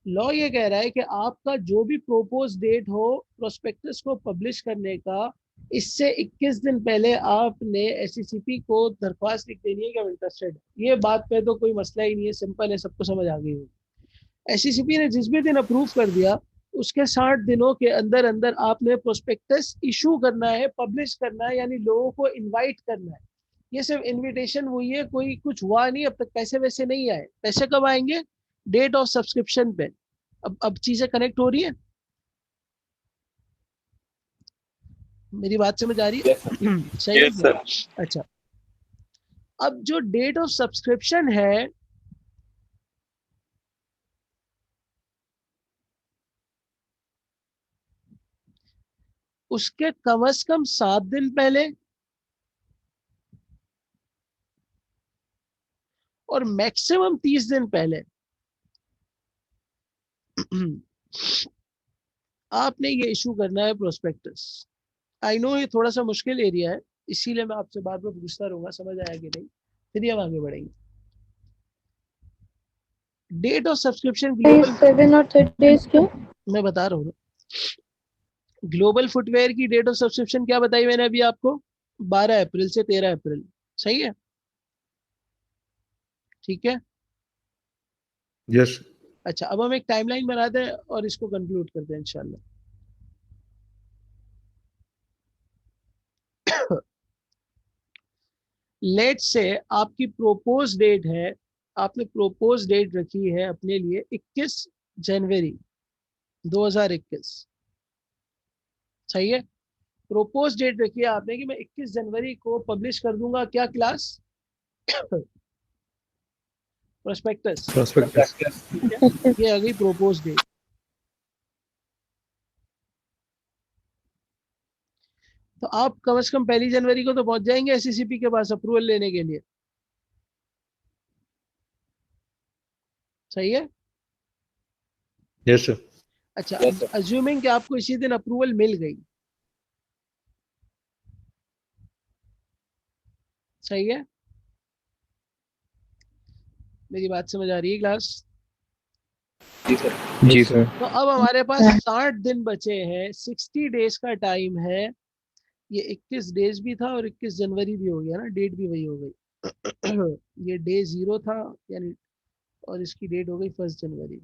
लॉ ये कह रहा है कि आपका जो भी प्रोपोज डेट हो प्रोस्पेक्टस को पब्लिश करने का, इससे 21 दिन पहले आपने एससीसीपी को दरख्वास्त लिख देनी है कि हम इंटरेस्टेड है। ये बात पे तो कोई मसला ही नहीं है, सिंपल है, सबको समझ आ गई होगी। एससीसीपी ने जिस भी दिन अप्रूव कर दिया उसके 60 दिनों के अंदर अंदर आपने प्रोस्पेक्टस इशू करना है, पब्लिश करना है, यानी लोगों को इनवाइट करना है। ये सिर्फ इनविटेशन हुई है, कोई कुछ हुआ नहीं अब तक, पैसे वैसे नहीं आए। पैसे कब आएंगे? डेट ऑफ सब्सक्रिप्शन पे। अब चीजें कनेक्ट हो रही है, मेरी बात समझ आ रही यस है? सही है यस सर। अच्छा, अब जो डेट ऑफ सब्सक्रिप्शन है उसके कम से कम 7 दिन पहले और मैक्सिमम 30 दिन पहले आपने ये इशू करना है प्रोस्पेक्टस। आई नो ये थोड़ा सा मुश्किल एरिया है, इसीलिए मैं आपसे बार बार पूछता रहूंगा समझ आया कि नहीं, फिर हम आगे बढ़ेंगे। डेट ऑफ सब्सक्रिप्शन ग्लोबल, 7 और 30 days क्यों? मैं बता रहा हूँ, ग्लोबल फुटवेयर की डेट ऑफ सब्सक्रिप्शन क्या बताई मैंने अभी आपको? 12 अप्रैल से 13 अप्रैल, सही है, ठीक है। यस। अच्छा, अब हम एक टाइमलाइन बनाते हैं और इसको कंक्लूड करते हैं इंशाल्लाह। लेट से आपकी प्रोपोज डेट है, आपने प्रोपोज डेट रखी है अपने लिए 21 जनवरी 2021, सही है। प्रोपोज डेट रखी है आपने कि मैं 21 जनवरी को पब्लिश कर दूंगा क्या क्लास? प्रोस्पेक्टस। प्रोस्पेक्टस। ये आ गई प्रोपोज डेट। तो आप कम से कम 1 जनवरी को तो पहुंच जाएंगे एससीसीपी के पास अप्रूवल लेने के लिए, सही है। Yes sir. अच्छा, अज्यूमिंग कि आपको इसी दिन अप्रूवल मिल गई, सही है, मेरी बात समझ आ रही है क्लास? जी सर। तो अब हमारे पास 60 दिन बचे हैं, 60 डेज का टाइम है। ये 21 डेज भी था और 21 जनवरी भी हो गया ना, डेट भी वही हो गई। ये डे 0 था यानी, और इसकी डेट हो गई 1 जनवरी।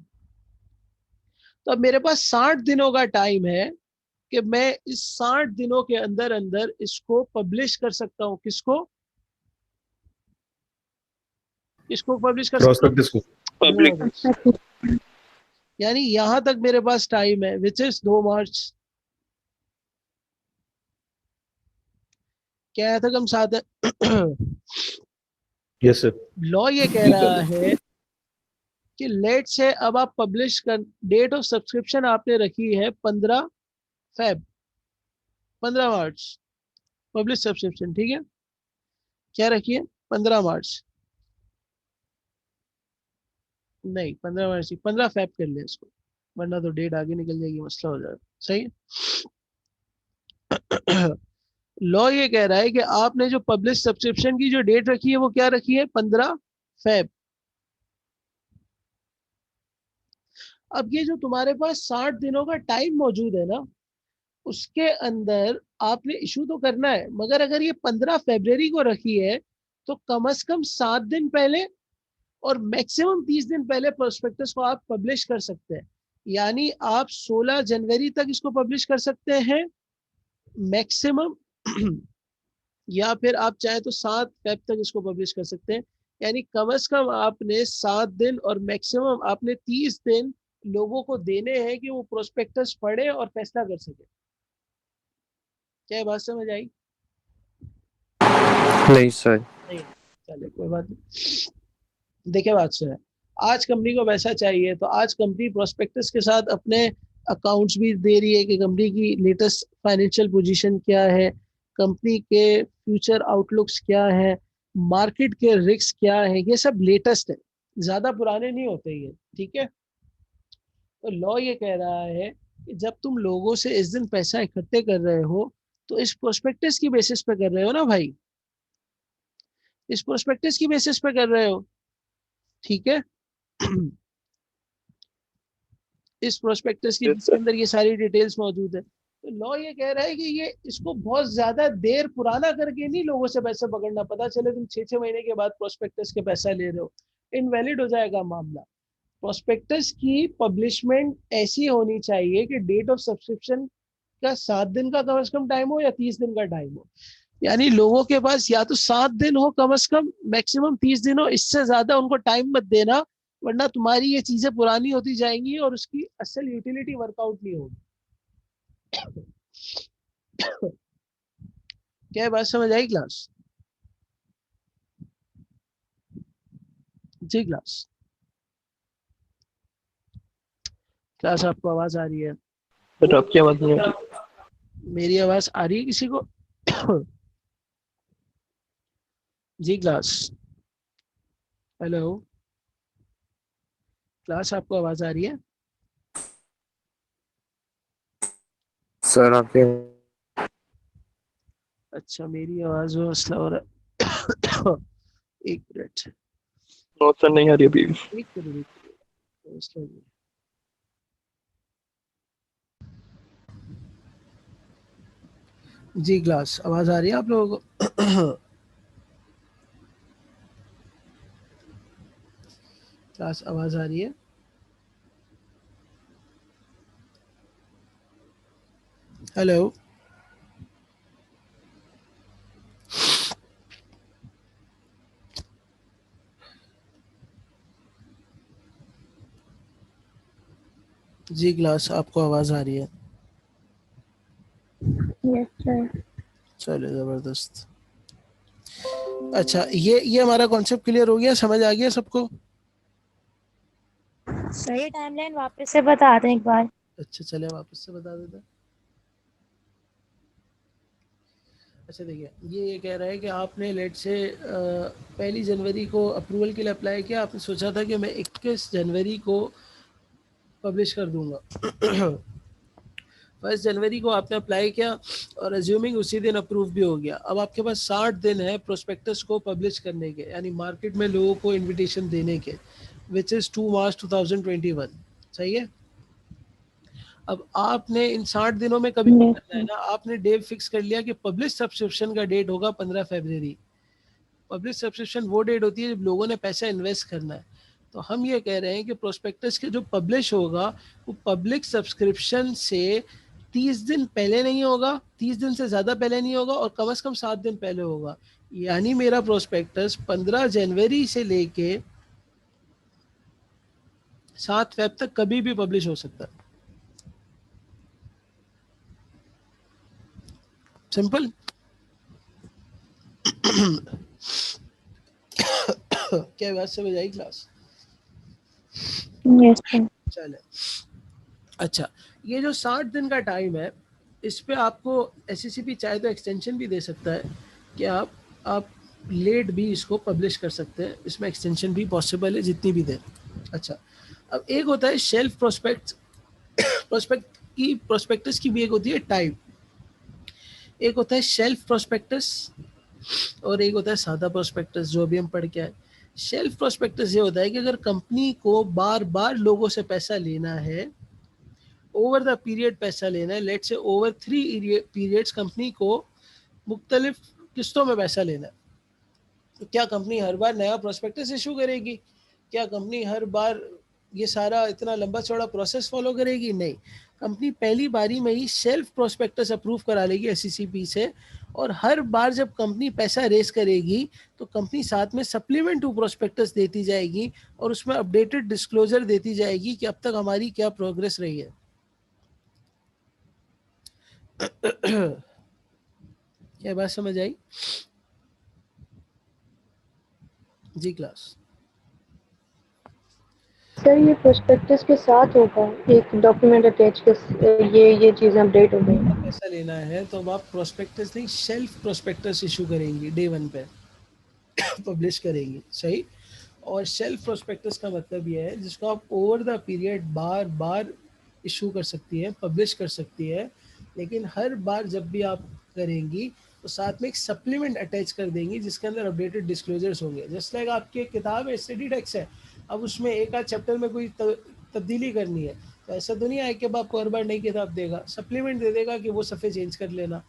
तो अब मेरे पास 60 दिनों का टाइम है कि मैं इस 60 दिनों के अंदर अंदर इसको पब्लिश कर सकता हूँ। किसको? किसको पब्लिश कर सकता हूँ? प्रोस्पेक्टस को। पब्लिक। यानी यहां तक मेरे पास टाइम है, विच इज 2 मार्च। क्या है तक हम साथ है? Yes sir. लॉ ये कह रहा है कि लेट से अब आप पब्लिश कर, डेट ऑफ सब्सक्रिप्शन आपने रखी है 15 मार्च, पब्लिश सब्सक्रिप्शन, ठीक है। क्या रखिए 15 मार्च, नहीं 15 मार्च नहीं, 15 फेब कर ले इसको, वरना तो डेट आगे निकल जाएगी, मसला हो जाएगा। सही है। लॉ ये कह रहा है कि आपने जो पब्लिश सब्सक्रिप्शन की जो डेट रखी है वो क्या रखी है, 15 फेब। अब ये जो तुम्हारे पास 60 दिनों का टाइम मौजूद है ना, उसके अंदर आपने इशू तो करना है, मगर अगर ये 15 फरवरी को रखी है तो कम से कम 7 दिन पहले और मैक्सिमम 30 दिन पहले प्रोस्पेक्टस को आप पब्लिश कर सकते हैं। यानी आप 16 जनवरी तक इसको पब्लिश कर सकते हैं मैक्सिमम, या फिर आप चाहे तो 7 फेब तक इसको पब्लिश कर सकते हैं। यानी कम से कम आपने 7 दिन और मैक्सिमम आपने 30 दिन लोगों को देने हैं कि वो प्रोस्पेक्टस पढ़े और फैसला कर सके। क्या बात समझ आई? नहीं सर। नहीं, चलिए कोई बात नहीं। देखिए बात सुने, आज कंपनी को वैसा चाहिए तो आज कंपनी प्रोस्पेक्टस के साथ अपने अकाउंट्स भी दे रही है कि कंपनी की लेटेस्ट फाइनेंशियल पोजीशन क्या है, कंपनी के फ्यूचर आउटलुक्स क्या है, मार्केट के रिस्क क्या है, ये सब लेटेस्ट है, ज्यादा पुराने नहीं होते ये। ठीक है, तो लॉ ये कह रहा है कि जब तुम लोगों से इस दिन पैसा इकट्ठे कर रहे हो तो इस प्रोस्पेक्टस की बेसिस पे कर रहे हो ना भाई, इस प्रोस्पेक्टस की बेसिस पे कर रहे हो। ठीक है। इस प्रोस्पेक्टस की जिसके अंदर ये सारी डिटेल्स मौजूद है, तो लॉ ये कह रहा है कि ये इसको बहुत ज्यादा देर पुराना करके नहीं लोगों से पैसा पकड़ना, पता चले तुम 6-6 महीने के बाद प्रोस्पेक्टस के पैसा ले रहे हो, इनवैलिड हो जाएगा मामला। प्रोस्पेक्टस की पब्लिशमेंट ऐसी होनी चाहिए कि डेट ऑफ सब्सक्रिप्शन का 7 दिन का कम से कम टाइम हो या 30 दिन का टाइम हो। यानी लोगों के पास या तो 7 दिन हो कम से कम, मैक्सिमम 30 दिन हो, इससे ज्यादा उनको टाइम मत देना, वरना तुम्हारी ये चीजें पुरानी होती जाएंगी और उसकी असल यूटिलिटी वर्कआउट नहीं होगी। क्या बात समझ आई क्लास? जी क्लास, क्लास आपको आवाज आ रही है? सर आपकी आवाज नहीं आ रही। मेरी आवाज आ रही है किसी को? जी क्लास, हेलो क्लास, आपको आवाज आ रही है? सर आपके अच्छा, मेरी आवाज में मसला हो रहा है। एक मिनट, नो सर नहीं आ रही अभी। एक मिनट, एक मिनट, मसला नहीं है। जी क्लास, आवाज आ रही है आप लोगों को? क्लास, आवाज आ रही है? हेलो जी क्लास, आपको आवाज आ रही है? Yes sir. चलो जबरदस्त। अच्छा, ये हमारा कॉन्सेप्ट क्लियर हो गया, समझ आ गया सबको? सर ये टाइमलाइन वापस से बता दें एक बार। अच्छा चले वापस से बता देते हैं। अच्छा देखिए, ये कह रहा है कि आपने लेट से 1 जनवरी को अप्रूवल के लिए अप्लाई किया, आपने सोचा था कि मैं 21 जनवरी को पब्लिश कर दूंगा। 1 जनवरी को आपने अप्लाई किया और अज्यूमिंग उसी दिन अप्रूव भी हो गया। अब आपके पास 60 दिन है प्रोस्पेक्टस को पब्लिश करने के, यानी मार्केट में लोगों को इनविटेशन देने के, विच इज़ 2 मार्च 2021। सही है। अब आपने इन 60 दिनों में कभी भी करना है ना, आपने डेट फिक्स कर लिया कि पब्लिश सब्सक्रिप्शन का डेट होगा 15 फरवरी। पब्लिश सब्सक्रिप्शन वो डेट होती है जब लोगों ने पैसा इन्वेस्ट करना है। तो हम ये कह रहे हैं कि प्रोस्पेक्टस के जो पब्लिश होगा वो पब्लिक सब्सक्रिप्शन से 30 दिन पहले नहीं होगा, 30 दिन से ज़्यादा पहले नहीं होगा और कम से कम 7 दिन पहले होगा। यानी मेरा प्रोस्पेक्टस 15 जनवरी से लेके 7 फेब तक कभी भी पब्लिश हो सकता है। सिंपल। क्या बात समझ आई क्लास? Yes sir. चले, अच्छा, ये जो 60 दिन का टाइम है, इस पे आपको एससीसीपी चाहे तो एक्सटेंशन भी दे सकता है कि आप लेट भी इसको पब्लिश कर सकते हैं, इसमें एक्सटेंशन भी पॉसिबल है जितनी भी देर। अच्छा, अब एक होता है शेल्फ प्रोस्पेक्ट, प्रोस्पेक्टस की भी एक होती है टाइप, एक होता है शेल्फ प्रोस्पेक्टस और एक होता है सादा प्रोस्पेक्टस जो अभी हम पढ़ के आए। शेल्फ प्रोस्पेक्टस ये होता है कि अगर कंपनी को बार बार लोगों से पैसा लेना है, ओवर द पीरियड पैसा लेना है, let's say over 3 periods company को मुख्तलिफ किस्तों में पैसा लेना है, तो क्या कंपनी हर बार नया प्रोस्पेक्टस इशू करेगी? क्या कंपनी हर बार ये सारा इतना लंबा चौड़ा प्रोसेस फॉलो करेगी? नहीं, कंपनी पहली बारी में ही सेल्फ प्रोस्पेक्टस अप्रूव करा लेगी SECP से, और हर बार जब कंपनी पैसा रेस करेगी तो कंपनी साथ में सप्लीमेंट टू प्रोस्पेक्टस देती जाएगी और उसमें अपडेटेड डिस्क्लोजर देती जाएगी कि अब तक हमारी क्या प्रोग्रेस रही है। क्या बात समझ आई जी क्लास? सर ये प्रोस्पेक्टस के साथ होगा एक डॉक्यूमेंट अटैच के, ये चीज़ें अपडेट हो गई। पैसा लेना है तो अब आप प्रोस्पेक्टस नहीं सेल्फ प्रोस्पेक्टस इशू करेंगी, डे 1 पे पब्लिश करेंगी, सही। और सेल्फ प्रोस्पेक्टस का मतलब ये है जिसको आप over the period bar bar issue कर सकती है, पब्लिश कर सकती है, लेकिन हर बार जब भी आप करेंगी तो साथ में एक सप्लीमेंट अटैच कर देंगी जिसके अंदर अपडेटेड डिस्क्लोजर्स होंगे। जस्ट लाइक आपकी एक किताब है स्टडी टेक्स्ट है, अब उसमें एक आध चैप्टर में कोई तब्दीली करनी है तो ऐसा तो नहीं है कि अब आपको हर बार नई किताब देगा, सप्लीमेंट दे देगा कि वो सफ़े चेंज कर लेना,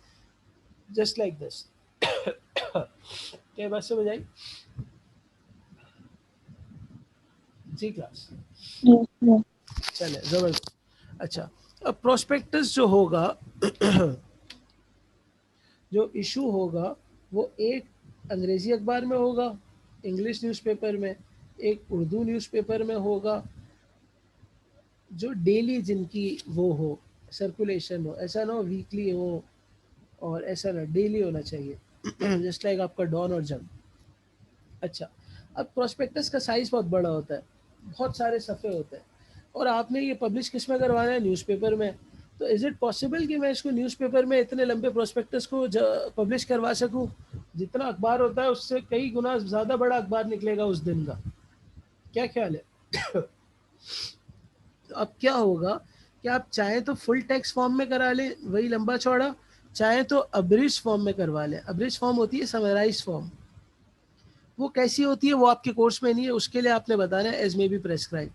जस्ट लाइक दिस। क्या बात समझ आई जी क्लास? चले जबरदस्त। अच्छा, अब प्रोस्पेक्टस जो होगा जो इशू होगा वो एक अंग्रेजी अखबार में होगा, इंग्लिश न्यूज़पेपर में, एक उर्दू न्यूज़पेपर में होगा, जो डेली जिनकी वो हो सर्कुलेशन हो, ऐसा ना हो वीकली हो, और ऐसा ना डेली होना चाहिए जस्ट लाइक आपका डॉन और जंग। अच्छा, अब प्रोस्पेक्टस का साइज़ बहुत बड़ा होता है, बहुत सारे सफ़े होते हैं, और आपने ये पब्लिश किस में करवाना है? न्यूज़पेपर में। तो इज़ इट पॉसिबल कि मैं इसको न्यूज़पेपर में इतने लंबे प्रोस्पेक्टस को पब्लिश करवा सकूं? जितना अखबार होता है उससे कई गुना ज़्यादा बड़ा अखबार निकलेगा उस दिन का। क्या ख्याल है? तो अब क्या होगा कि आप चाहें तो फुल टेक्स्ट फॉर्म में करा लें वही लंबा चौड़ा, चाहे तो अब्रिज फॉर्म में करवा लें। अब्रिज फॉर्म होती है समराइज फॉर्म, वो कैसी होती है वो आपके कोर्स में नहीं है, उसके लिए आपने बताना है एज मे बी प्रेस्क्राइब।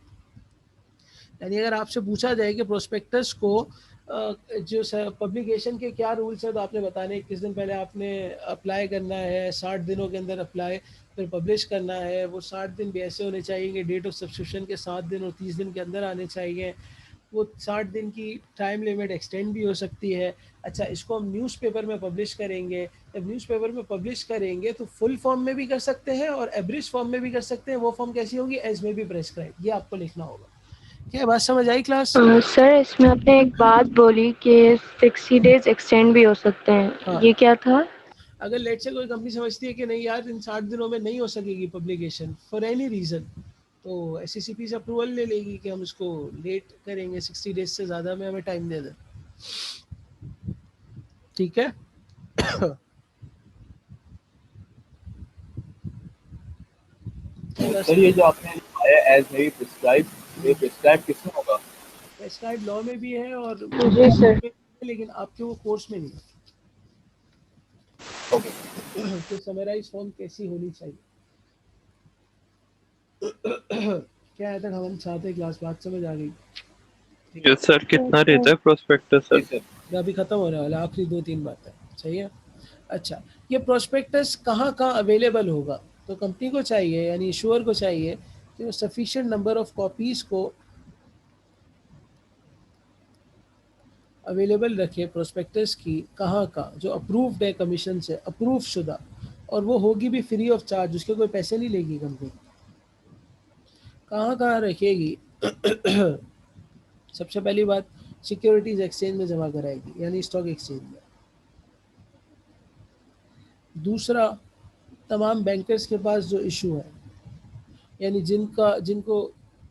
यानी अगर आपसे पूछा जाए कि प्रोस्पेक्टस को जो पब्लिकेशन के क्या रूल्स है तो आपने बताने किस दिन पहले आपने अप्लाई करना है, 60 दिनों के अंदर अप्लाई फिर पब्लिश करना है, वो 60 दिन भी ऐसे होने चाहिए कि डेट ऑफ सब्सक्रिप्शन के 7 दिन और 30 दिन के अंदर आने चाहिए, वो 60 दिन की टाइम लिमिट एक्सटेंड भी हो सकती है। अच्छा, इसको हम न्यूज़पेपर में पब्लिश करेंगे, जब न्यूज़पेपर में पब्लिश करेंगे तो फुल फॉर्म में भी कर सकते हैं और एब्रिज फॉर्म में भी कर सकते हैं। वो फॉर्म कैसी होगी? एज में भी प्रेस्क्राइब, ये आपको लिखना होगा। क्या बात समझ आई क्लास? सर इसमें आपने एक बात बोली कि 60 डेज एक्सटेंड भी हो सकते हैं, हाँ, ये क्या था? अगर लेट से कोई कंपनी समझती है कि नहीं यार इन 60 दिनों में नहीं हो सकेगी पब्लिकेशन फॉर एनी रीज़न, तो SECP से अप्रूवल ले लेगी कि हम इसको लेट करेंगे, 60 डेज से ज़्यादा में हमें टाइम दे दें। ठीक है? सर ये जो आपने लिखाया एज मे बी प्रिस्क्राइब, ये प्रिस्क्राइब किसमें होगा? प्रेस्क्राइब लॉ में भी है और जी सर। लेकिन आपके वो कोर्स में नहीं है। ओके, तो समराइज फॉर्म कैसी होनी चाहिए? क्या है तक हम चाहते क्लास, बात समझ आ गई? यस सर, कितना रहता है प्रोस्पेक्टस जी सर? सर। अभी खत्म हो रहा है, आखिरी 2-3 बातें, सही है। अच्छा, ये प्रोस्पेक्टस कहाँ कहाँ अवेलेबल होगा? तो कंपनी को चाहिए यानी इशूअर को चाहिए कि वो सफिशिएंट नंबर ऑफ कॉपीज़ को अवेलेबल रखे प्रोस्पेक्टस की, कहाँ का जो अप्रूव्ड है कमीशन से, अप्रूव शुदा, और वो होगी भी फ्री ऑफ चार्ज, उसके कोई पैसे नहीं लेगी कंपनी। कहाँ कहाँ रखेगी? सबसे पहली बात, सिक्योरिटीज एक्सचेंज में जमा कराएगी यानी स्टॉक एक्सचेंज में। दूसरा, तमाम बैंकर्स के पास जो इशू है यानी जिनको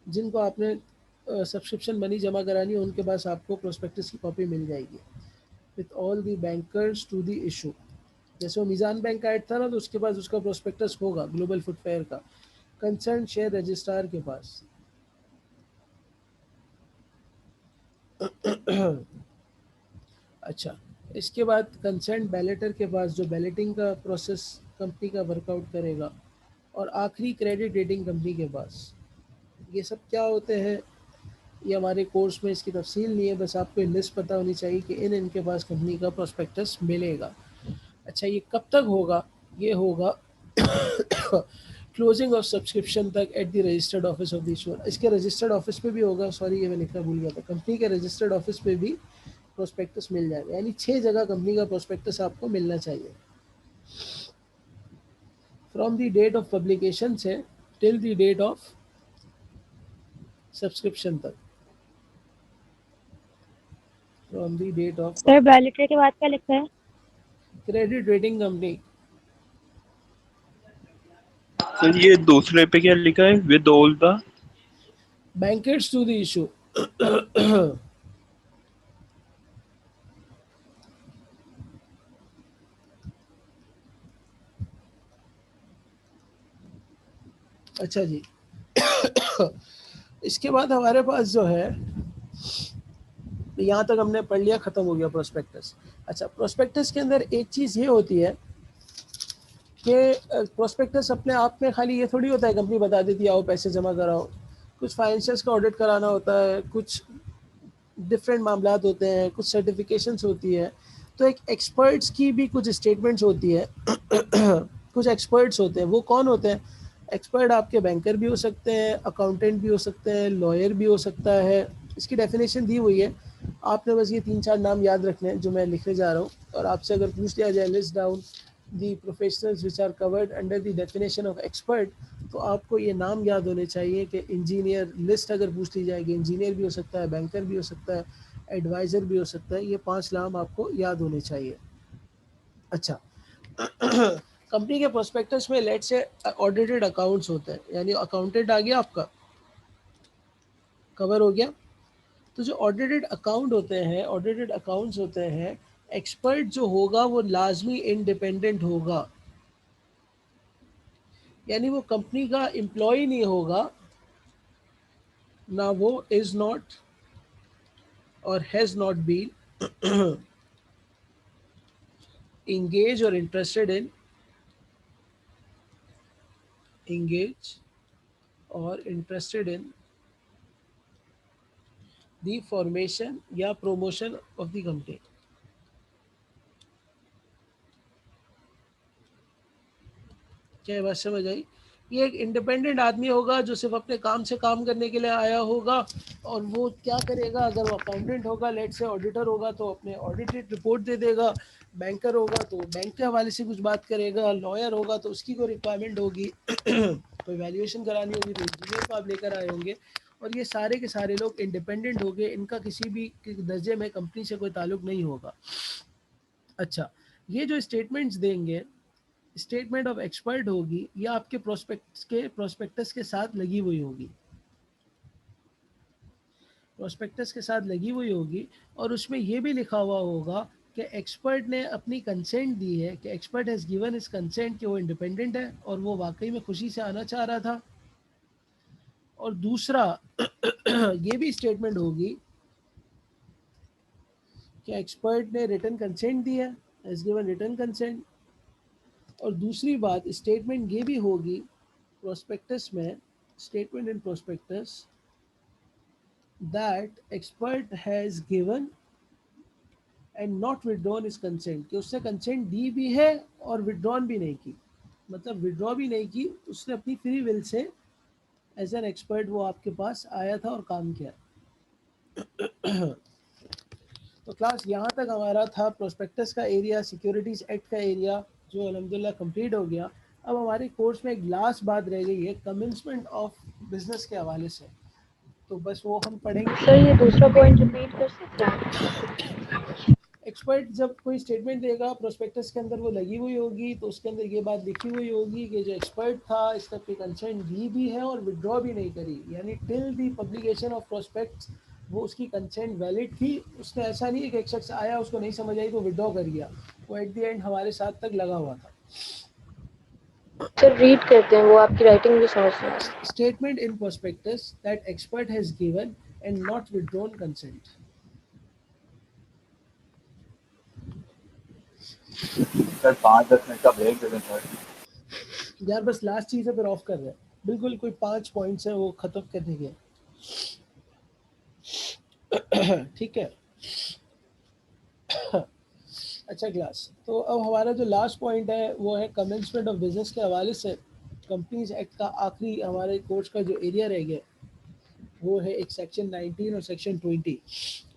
जिनको आपने सब्सक्रिप्शन मनी जमा करानी है उनके पास आपको प्रोस्पेक्टस की कॉपी मिल जाएगी with all the bankers to the issue. जैसे वो मीज़ान बैंक का ऐड था ना, तो उसके पास उसका प्रोस्पेक्टस होगा ग्लोबल फुटवेयर का, कंसर्न शेयर रजिस्ट्रार के पास। अच्छा, इसके बाद कंसर्न बैलेटर के पास, जो बैलेटिंग का प्रोसेस कंपनी का वर्कआउट करेगा, और आखिरी क्रेडिट रेटिंग कंपनी के पास। ये सब क्या होते हैं, ये हमारे कोर्स में इसकी तफसील नहीं है, बस आपको लिस्ट पता होनी चाहिए कि इनके पास कंपनी का प्रोस्पेक्टस मिलेगा। अच्छा, ये कब तक होगा? ये होगा क्लोजिंग ऑफ सब्सक्रिप्शन तक at the registered office of the issuer. इसके रजिस्टर्ड ऑफिस पे भी होगा, सॉरी ये मैं लिखना भूल गया था, कंपनी के रजिस्टर्ड ऑफिस पे भी प्रोस्पेक्टस मिल जाएगा, यानी 6 जगह कंपनी का प्रोस्पेक्टस आपको मिलना चाहिए। From the date of publication से till the date of subscription तक, from the date of sir बैलेटर के बाद क्या लिखा है? Credit rating company. सर ये दूसरे पे क्या लिखा है, with all the bankers to the issue. अच्छा जी, इसके बाद हमारे पास जो है, यहाँ तक हमने पढ़ लिया, ख़त्म हो गया प्रोस्पेक्टस। अच्छा, प्रोस्पेक्टस के अंदर एक चीज़ ये होती है कि प्रोस्पेक्टस अपने आप में खाली ये थोड़ी होता है कंपनी बता देती है आओ पैसे जमा कराओ। कुछ फाइनेंशियल्स का ऑडिट कराना होता है, कुछ डिफरेंट मामलात होते हैं, कुछ सर्टिफिकेशंस होती है, तो एक एक्सपर्ट्स की भी कुछ स्टेटमेंट्स होती है। कुछ एक्सपर्ट्स होते हैं, वो कौन होते हैं? एक्सपर्ट आपके बैंकर भी हो सकते हैं, अकाउंटेंट भी हो सकते हैं, लॉयर भी हो सकता है। इसकी डेफिनेशन दी हुई है, आपने बस ये 3-4 नाम याद रखने हैं जो मैं लिखने जा रहा हूँ, और आपसे अगर पूछ लिया जाए list down the professionals which are covered under the definition of expert, तो आपको ये नाम याद होने चाहिए कि इंजीनियर, लिस्ट अगर पूछ ली जाएगी, इंजीनियर भी हो सकता है, बैंकर भी हो सकता है, एडवाइज़र भी हो सकता है, ये 5 नाम आपको याद होने चाहिए। अच्छा, कंपनी के प्रोस्पेक्टस में लेट से ऑडिटेड अकाउंट्स होते हैं, यानी अकाउंटेंट आ गया आपका, कवर हो गया। तो जो ऑडिटेड अकाउंट होते हैं, ऑडिटेड अकाउंट्स होते हैं, एक्सपर्ट जो होगा वो लाजमी इंडिपेंडेंट होगा, यानी वो कंपनी का एम्प्लॉय नहीं होगा, ना वो is not or has not been engage or interested in engage or interested in the formation या promotion of the company। क्या ये बात समझ आई? ये एक इंडिपेंडेंट आदमी होगा जो सिर्फ अपने काम से काम करने के लिए आया होगा, और वो क्या करेगा, अगर वो अकाउंटेंट होगा, लेट से ऑडिटर होगा तो अपने ऑडिटेड रिपोर्ट दे देगा, बैंकर होगा तो बैंक के हवाले से कुछ बात करेगा, लॉयर होगा तो उसकी कोई रिक्वायरमेंट होगी, कोई वैल्यूएशन करानी होगी तो इंजीनियर को आप लेकर आए होंगे, और ये सारे के सारे लोग इंडिपेंडेंट हो गए, इनका किसी भी दर्जे में कंपनी से कोई ताल्लुक नहीं होगा। अच्छा, ये जो स्टेटमेंट्स देंगे, स्टेटमेंट ऑफ एक्सपर्ट होगी, ये आपके प्रोस्पेक्टस के साथ लगी हुई होगी, प्रोस्पेक्टस के साथ लगी हुई होगी, और उसमें ये भी लिखा हुआ होगा कि एक्सपर्ट ने अपनी कंसेंट दी है, कि एक्सपर्ट हैज़ गिवन इस कंसेंट कि वो इंडिपेंडेंट है और वो वाकई में खुशी से आना चाह रहा था। और दूसरा ये भी स्टेटमेंट होगी कि एक्सपर्ट ने रिटन कंसेंट दिया, हैज़ गिवन रिटन कंसेंट। और दूसरी बात, स्टेटमेंट ये भी होगी प्रोस्पेक्टस में, statement in prospectus that expert has given and not withdrawn is consent, कि उसने कंसेंट दी भी है और विड्रॉन भी नहीं की, मतलब विड्रॉ भी नहीं की, उसने अपनी फ्री विल से एज एन एक्सपर्ट वो आपके पास आया था और काम किया। तो क्लास यहाँ तक हमारा था प्रोस्पेक्टस का एरिया, सिक्योरिटीज़ एक्ट का एरिया, जो अल्हम्दुलिल्लाह कंप्लीट हो गया। अब हमारे कोर्स में एक लास्ट बात रह गई है कमेंसमेंट ऑफ बिजनेस के हवाले से, तो बस वो हम पढ़ेंगे। सर ये दूसरा पॉइंट रिपीट कर सकते हैं? एक्सपर्ट जब कोई स्टेटमेंट देगा प्रोस्पेक्टस के अंदर, वो लगी हुई होगी, तो उसके अंदर ये बात लिखी हुई होगी कि जो एक्सपर्ट था इसने अपनी कंसेंट दी भी है और विड्रॉ भी नहीं करी, यानी till the publication of prospects वो उसकी कंसेंट वैलिड थी, उसने ऐसा नहीं है कि एक शख्स आया उसको नहीं समझ आई तो विड्रॉ कर गया, वो एट द एंड हमारे साथ तक लगा हुआ था। सर रीड करते हैं, वो आपकी राइटिंग भी समझ नहीं आ रही। Statement in prospectus that expert has given and not withdrawn consent. Sir 5-10 minute का ब्रेक दे दें सर। यार बस लास्ट चीज है फिर ऑफ कर रहे हैं, बिल्कुल कोई 5 पॉइंट्स है वो खत्म करने के। ठीक है। अच्छा क्लास, तो अब हमारा जो लास्ट पॉइंट है वो है कमेंसमेंट ऑफ बिजनेस के हवाले से कंपनीज एक्ट का आखिरी हमारे कोर्स का जो एरिया रह गया वो है एक सेक्शन 19 और सेक्शन 20,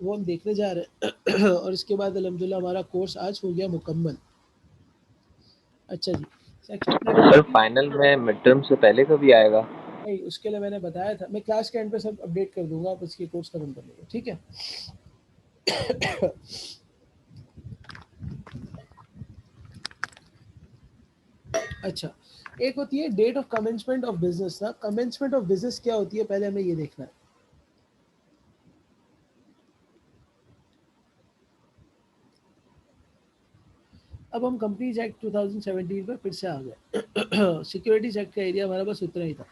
वो हम देखने जा रहे हैं। और इसके बाद अल्हम्दुलिल्लाह हमारा कोर्स आज हो गया मुकम्मल। अच्छा जी, सेक्शन सर फाइनल में मिड टर्म से पहले कभी आएगा? नहीं, उसके लिए मैंने बताया था, मैं क्लास के एंड पे सब अपडेट कर दूंगा, आप इसकी कोर्स खत्म कर लीजिए, ठीक है। अच्छा, एक होती है date of commencement of business ना, कमेंसमेंट ऑफ बिजनेस क्या होती है पहले हमें ये देखना है। अब हम कंपनीज एक्ट 2017 पर फिर से आ गए। सिक्योरिटीज एक्ट का एरिया हमारा बस उतना ही था।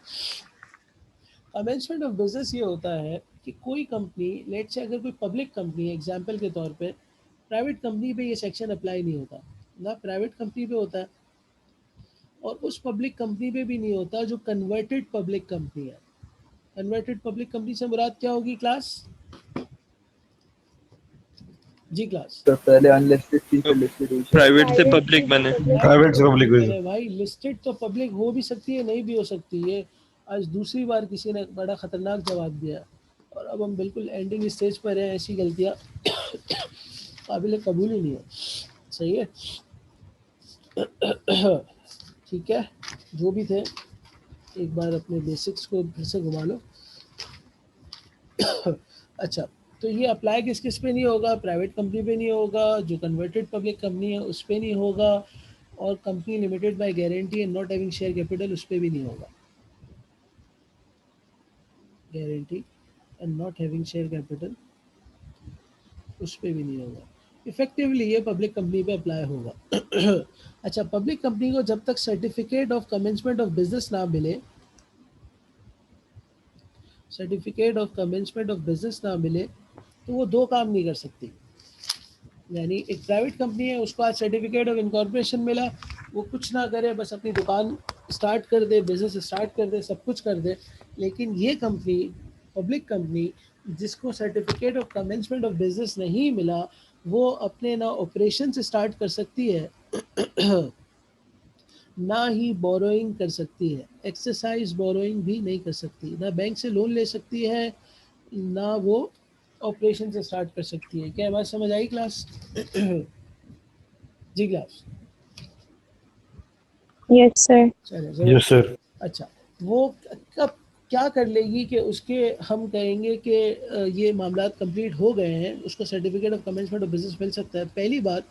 कमेंसमेंट ऑफ बिजनेस ये होता है कि कोई कंपनी, लेट से अगर कोई पब्लिक कंपनी है एग्जांपल के तौर पे, प्राइवेट कंपनी पे ये सेक्शन अप्लाई नहीं होता ना, प्राइवेट कंपनी पे होता है, और उस पब्लिक कंपनी पे भी नहीं होता जो कन्वर्टेड पब्लिक कंपनी है। कन्वर्टेड पब्लिक कंपनी से मुराद क्या होगी क्लास? जी क्लास। तो पहले अनलिस्टेड थी फिर लिस्टेड हुई। प्राइवेट से पब्लिक बने। प्राइवेट से पब्लिक हुई। अरे भाई लिस्टेड तो पब्लिक हो भी सकती है, नहीं भी हो सकती है। आज दूसरी बार किसी ने बड़ा खतरनाक जवाब दिया, और अब हम बिल्कुल एंडिंग स्टेज पर हैं, ऐसी गलतियाँ काबिल कबूल ही नहीं है। सही है। ठीक है, जो भी थे एक बार अपने बेसिक्स को फिर से घुमा लो। अच्छा, तो ये अप्लाई किस किस पे नहीं होगा? प्राइवेट कंपनी पे नहीं होगा, जो कन्वर्टेड पब्लिक कंपनी है उस पे नहीं होगा, और company limited by guarantee and not having share capital उस पे भी नहीं होगा। Guarantee and not having share capital उस पे भी नहीं होगा। इफेक्टिवली ये पब्लिक कंपनी पे अप्लाई होगा। अच्छा, पब्लिक कंपनी को जब तक certificate of commencement of business ना मिले, certificate of commencement of business ना मिले, तो वो दो काम नहीं कर सकती। यानी एक प्राइवेट कंपनी है, उसको आज सर्टिफिकेट ऑफ इनकॉर्पोरेशन मिला, वो कुछ ना करे, बस अपनी दुकान स्टार्ट कर दे, बिजनेस स्टार्ट कर दे, सब कुछ कर दे। लेकिन ये कंपनी, पब्लिक कंपनी, जिसको certificate of commencement of business नहीं मिला, वो अपने ना ऑपरेशन से स्टार्ट कर सकती है, ना ही बोरोइंग कर सकती है, एक्सरसाइज बोरोइंग भी नहीं कर सकती, ना बैंक से लोन ले सकती है, ना वो ऑपरेशन से स्टार्ट कर सकती है। क्या बात समझ आई क्लास? जी क्लास। Yes sir. चलिए यस सर। अच्छा, वो कब क्या कर लेगी कि उसके हम कहेंगे कि ये मामला कंप्लीट हो गए हैं, उसको certificate of commencement of business मिल सकता है। पहली बात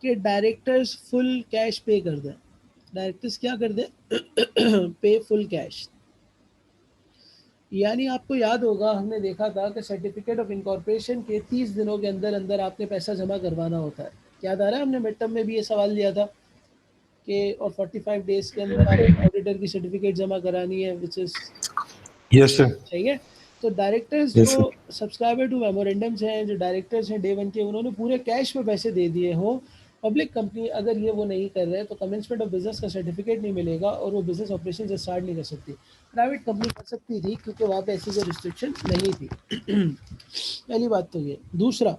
कि डायरेक्टर्स फुल कैश पे कर दें। डायरेक्टर्स क्या कर दें? पे फुल कैश। यानी आपको याद होगा हमने देखा था कि सर्टिफिकेट ऑफ इनकॉर्पोरेशन के 30 दिनों के अंदर अंदर आपने पैसा जमा करवाना होता है। याद आ रहा है? हमने मिड टर्म में भी ये सवाल लिया था कि और 45 डेज के अंदर आप ऑडिटर की सर्टिफिकेट जमा करानी है, विच इज यस सर। सही है। तो डायरेक्टर्स Yes, जो सब्सक्राइबर टू मेमोरेंडम्स हैं, जो डायरेक्टर्स हैं डे वन के, उन्होंने पूरे कैश में पैसे दे दिए हो। पब्लिक कंपनी अगर ये वो नहीं कर रहे तो कमेंसमेंट ऑफ बिजनेस का सर्टिफिकेट नहीं मिलेगा और वो बिजनेस ऑपरेशन से स्टार्ट नहीं कर सकती। प्राइवेट कंपनी कर सकती थी क्योंकि वहाँ पे ऐसी कोई रिस्ट्रिक्शन नहीं थी। पहली बात तो ये। दूसरा,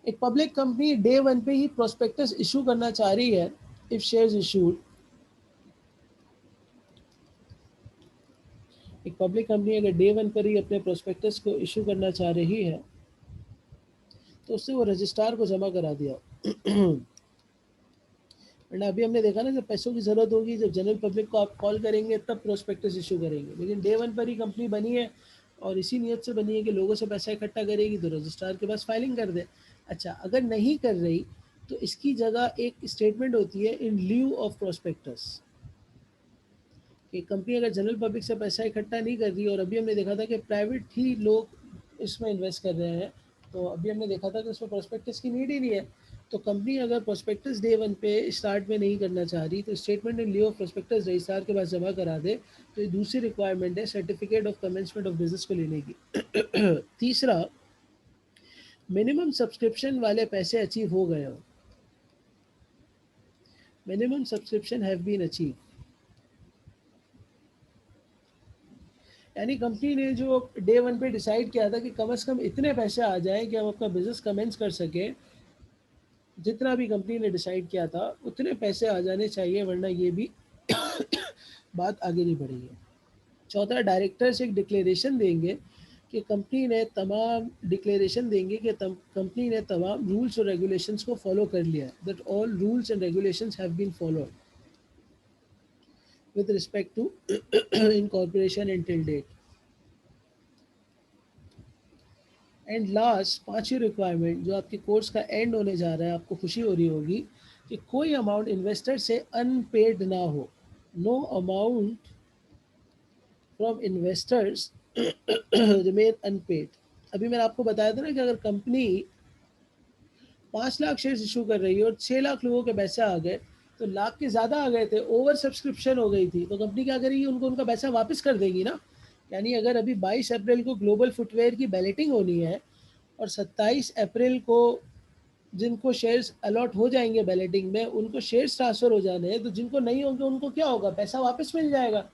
एक पब्लिक कंपनी डे वन पे ही प्रोस्पेक्टस इशू करना चाह रही है, इफ शेयर्स इशूड, एक पब्लिक कंपनी अगर डे वन पर ही अपने प्रोस्पेक्टस को इशू करना चाह रही है तो उससे वो रजिस्ट्रार को जमा करा दिया। वरना अभी हमने देखा ना, जब पैसों की ज़रूरत होगी, जब जनरल पब्लिक को आप कॉल करेंगे तब प्रोस्पेक्टस इशू करेंगे। लेकिन डे वन पर ही कंपनी बनी है और इसी नियत से बनी है कि लोगों से पैसा इकट्ठा करेगी, तो रजिस्ट्रार के पास फाइलिंग कर दे। अच्छा, अगर नहीं कर रही तो इसकी जगह एक स्टेटमेंट होती है इन ल्यू ऑफ प्रोस्पेक्टस, कि कंपनी अगर जनरल पब्लिक से पैसा इकट्ठा नहीं कर रही, और अभी हमने देखा था कि प्राइवेट ही लोग इसमें इन्वेस्ट कर रहे हैं, तो अभी हमने देखा था कि उसमें प्रोस्पेक्टस की नीड ही नहीं है। तो कंपनी अगर प्रोस्पेक्टस डे 1 पे स्टार्ट में नहीं करना चाह रही तो statement in लिeu of prospectus registrar के पास जमा करा दे, तो ये दूसरी रिक्वायरमेंट है certificate of commencement of business को लेने की। तीसरा, मिनिमम सब्सक्रिप्शन वाले पैसे अचीव हो गए हो, minimum subscription have been achieve, यानी कंपनी ने जो डे 1 पे डिसाइड किया था कि कम से कम इतने पैसे आ जाएं कि हम अपना बिजनेस कमेंस कर सकें, जितना भी कंपनी ने डिसाइड किया था उतने पैसे आ जाने चाहिए, वरना ये भी बात आगे नहीं बढ़ेगी। चौथा, डायरेक्टर्स एक डिक्लेरेशन देंगे कि कंपनी ने तमाम डिक्लेरेशन देंगे कि कंपनी ने तमाम रूल्स और रेगुलेशंस को फॉलो कर लिया है, that all rules and regulations have been followed with respect to incorporation until date. And last, पांचवी रिक्वायरमेंट जो आपके कोर्स का एंड होने जा रहा है, आपको खुशी हो रही होगी कि कोई अमाउंट इन्वेस्टर से अनपेड ना हो, no amount from investors remain unpaid. अभी मैंने आपको बताया था ना कि अगर कंपनी 5 लाख शेयर्स इशू कर रही है और 6 लाख लोगों के पैसे आ गए, तो लाख के ज़्यादा आ गए थे, ओवर सब्सक्रिप्शन हो गई थी, तो कंपनी क्या करेगी, उनको उनका पैसा वापस कर देगी ना। यानी अगर अभी 22 अप्रैल को ग्लोबल फुटवेयर की बैलेटिंग होनी है और 27 अप्रैल को जिनको शेयर्स अलॉट हो जाएंगे बैलेटिंग में, उनको शेयर्स ट्रांसफ़र हो जाने हैं, तो जिनको नहीं होंगे उनको क्या होगा, पैसा वापस मिल जाएगा।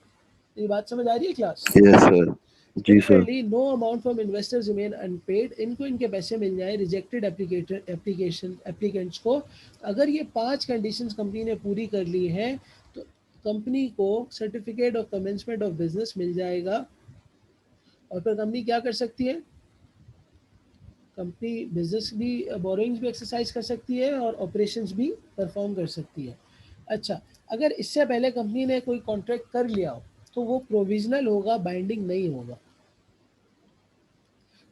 ये बात समझ आ रही है क्लास? Yes sir. जी sir. Similarly, no amount from investors remain unpaid. इनको इनके पैसे मिल जाए रिजेक्टेड एप्लीकेंट्स को। अगर ये 5 कंडीशंस कंपनी ने पूरी कर ली हैं तो कंपनी को certificate of commencement of business मिल जाएगा, और फिर कंपनी क्या कर सकती है, कंपनी बिजनेस भी, बोरोइंग्स भी एक्सरसाइज कर सकती है और ऑपरेशंस भी परफॉर्म कर सकती है। अच्छा, अगर इससे पहले कंपनी ने कोई कॉन्ट्रैक्ट कर लिया हो तो वो प्रोविजनल होगा, बाइंडिंग नहीं होगा।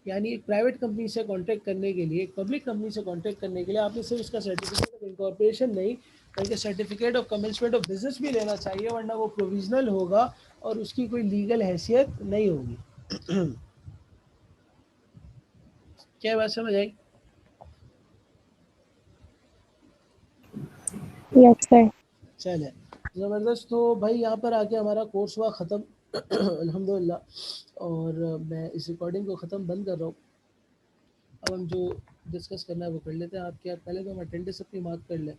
यानी एक प्राइवेट कंपनी से कॉन्टैक्ट करने के लिए, एक पब्लिक कंपनी से कॉन्टैक्ट करने के लिए आपने सिर्फ उसका सर्टिफिकेट ऑफ इनकॉर्पोरेशन नहीं बल्कि certificate of commencement of business भी लेना चाहिए, वरना वो प्रोविजनल होगा और उसकी कोई लीगल हैसियत नहीं होगी। क्या बात समझ आई? Yes sir. चले ज़बरदस्त। तो भाई यहाँ पर आके हमारा कोर्स हुआ ख़त्म अल्हम्दुलिल्लाह, और मैं इस रिकॉर्डिंग को ख़त्म बंद कर रहा हूँ। अब हम जो डिस्कस करना है वो कर लेते हैं। आप क्या, पहले तो हम अटेंडेंस अपनी मार्क कर लें।